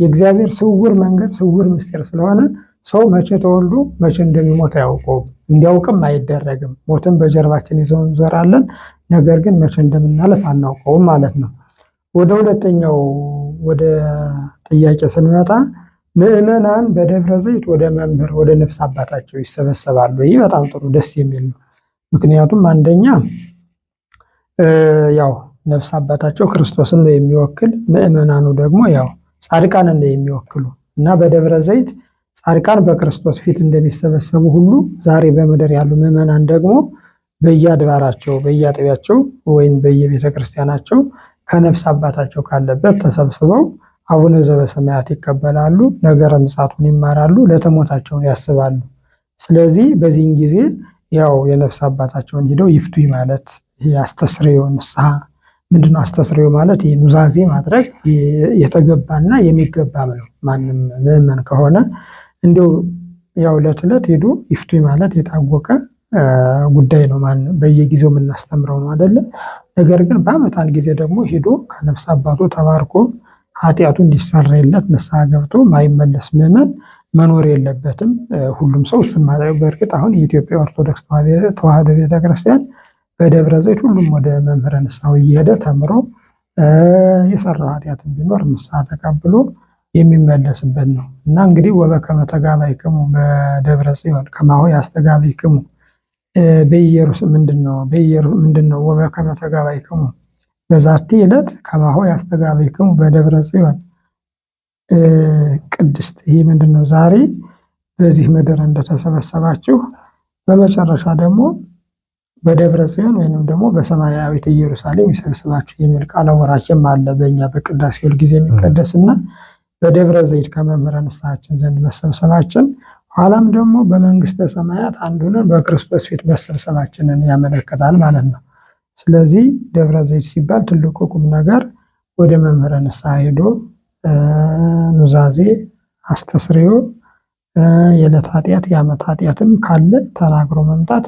የእግዚአብሔር ስውር መንገድ ስውር ምስጢር ስለሆነ ሰው መቼ ተወልዶ መቼ እንደሚሞት አያውቀውም። እንዲያውቅም አይደረግም። ሞትን በጀርባችን ይዘው እንዞራለን። ነገር ግን መቼ እንደምናለፍ አናውቀውም ማለት ነው። ወደ ሁለተኛው ወደ ጥያቄ ስንመጣ ምዕመናን በደብረ ዘይት ወደ መምህር ወደ ነፍስ አባታቸው ይሰበሰባሉ። ይህ በጣም ጥሩ ደስ የሚል ነው። ምክንያቱም አንደኛ ያው ነፍስ አባታቸው ክርስቶስን ነው የሚወክል፣ ምዕመናኑ ደግሞ ያው ጻድቃንን ነው የሚወክሉ እና በደብረ ዘይት ጻድቃን በክርስቶስ ፊት እንደሚሰበሰቡ ሁሉ ዛሬ በምድር ያሉ ምዕመናን ደግሞ በየአድባራቸው በየአጥቢያቸው ወይም በየቤተ ክርስቲያናቸው ከነፍስ አባታቸው ካለበት ተሰብስበው አቡነ ዘበሰማያት ይቀበላሉ። ነገረ ምጽአቱን ይማራሉ፣ ለተሞታቸውን ያስባሉ። ስለዚህ በዚህን ጊዜ ያው የነፍስ አባታቸውን ሄደው ይፍቱኝ ማለት ይሄ አስተስርዮ ንስሐ ምንድነው? አስተስርዮ ማለት ይሄ ኑዛዜ ማድረግ የተገባና የሚገባም ነው። ማንም ምዕመን ከሆነ እንዲሁ ያው ዕለት ዕለት ሄዶ ይፍቱኝ ማለት የታወቀ ጉዳይ ነው። ማንም በየጊዜው የምናስተምረው ነው አይደለም። ነገር ግን በዓመት አንድ ጊዜ ደግሞ ሄዶ ከነፍስ አባቱ ተባርኮ ኃጢአቱ እንዲሰረይለት ንስሐ ገብቶ ማይመለስ ምዕመን መኖር የለበትም። ሁሉም ሰው እሱን ማድረግ በእርግጥ አሁን የኢትዮጵያ ኦርቶዶክስ ተዋሕዶ ቤተክርስቲያን በደብረ ዘይት ሁሉም ወደ መምህረ ንስሐው እየሄደ ተምሮ የሰራው ኃጢአትን ቢኖር ንስሐ ተቀብሎ የሚመለስበት ነው እና እንግዲህ ወበከመ ተጋባይክሙ በደብረ ጽዮን ከማሁ ያስተጋባይክሙ በኢየሩሳሌም ምንድነው? ወበከመ ተጋባይክሙ በዛቲ ዕለት ከማሁ ያስተጋባይክሙ በደብረ ጽዮን ቅድስት። ይህ ምንድነው? ዛሬ በዚህ ምድር እንደተሰበሰባችሁ በመጨረሻ ደግሞ በደብረ ጽዮን ወይንም ደግሞ በሰማያዊት ኢየሩሳሌም ይሰብስባችሁ የሚል ቃለ ወራሽም አለ በእኛ በቅዳሴው ጊዜ የሚቀደስና በደብረ ዘይት ከመምህረ ንስሐችን ዘንድ መሰብሰባችን ኋላም ደግሞ በመንግስተ ሰማያት አንድ ሆነን በክርስቶስ ፊት መሰብሰባችንን ያመለክታል ማለት ነው። ስለዚህ ደብረ ዘይት ሲባል ትልቁ ቁም ነገር ወደ መምህረ ንስሐ ሄዶ ኑዛዜ አስተስርዮ የዕለት ኃጢአት የዓመት ኃጢአትም ካለ ተናግሮ መምጣት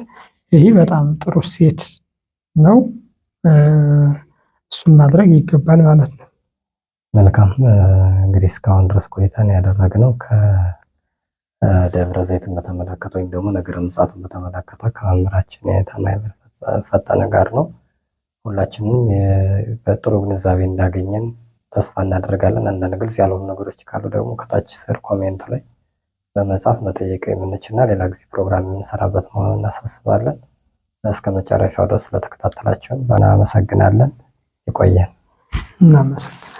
ይህ በጣም ጥሩ ሴት ነው። እሱን ማድረግ ይገባል ማለት ነው። መልካም እንግዲህ እስካሁን ድረስ ቆይታን ያደረግነው ከደብረ ዘይትን በተመለከተ ወይም ደግሞ ነገረ ምጽአቱን በተመለከተ ከመምህራችን የታማኝ ፈጠነ ጋር ነው። ሁላችንም በጥሩ ግንዛቤ እንዳገኘን ተስፋ እናደርጋለን። አንዳንድ ግልጽ ያልሆኑ ነገሮች ካሉ ደግሞ ከታች ስር ኮሜንት ላይ በመጻፍ መጠየቅ የምንችልና ሌላ ጊዜ ፕሮግራም የምንሰራበት መሆኑን እናሳስባለን። እስከ መጨረሻው ድረስ ስለተከታተላችሁን እናመሰግናለን። ይቆየን። እናመሰግናለን።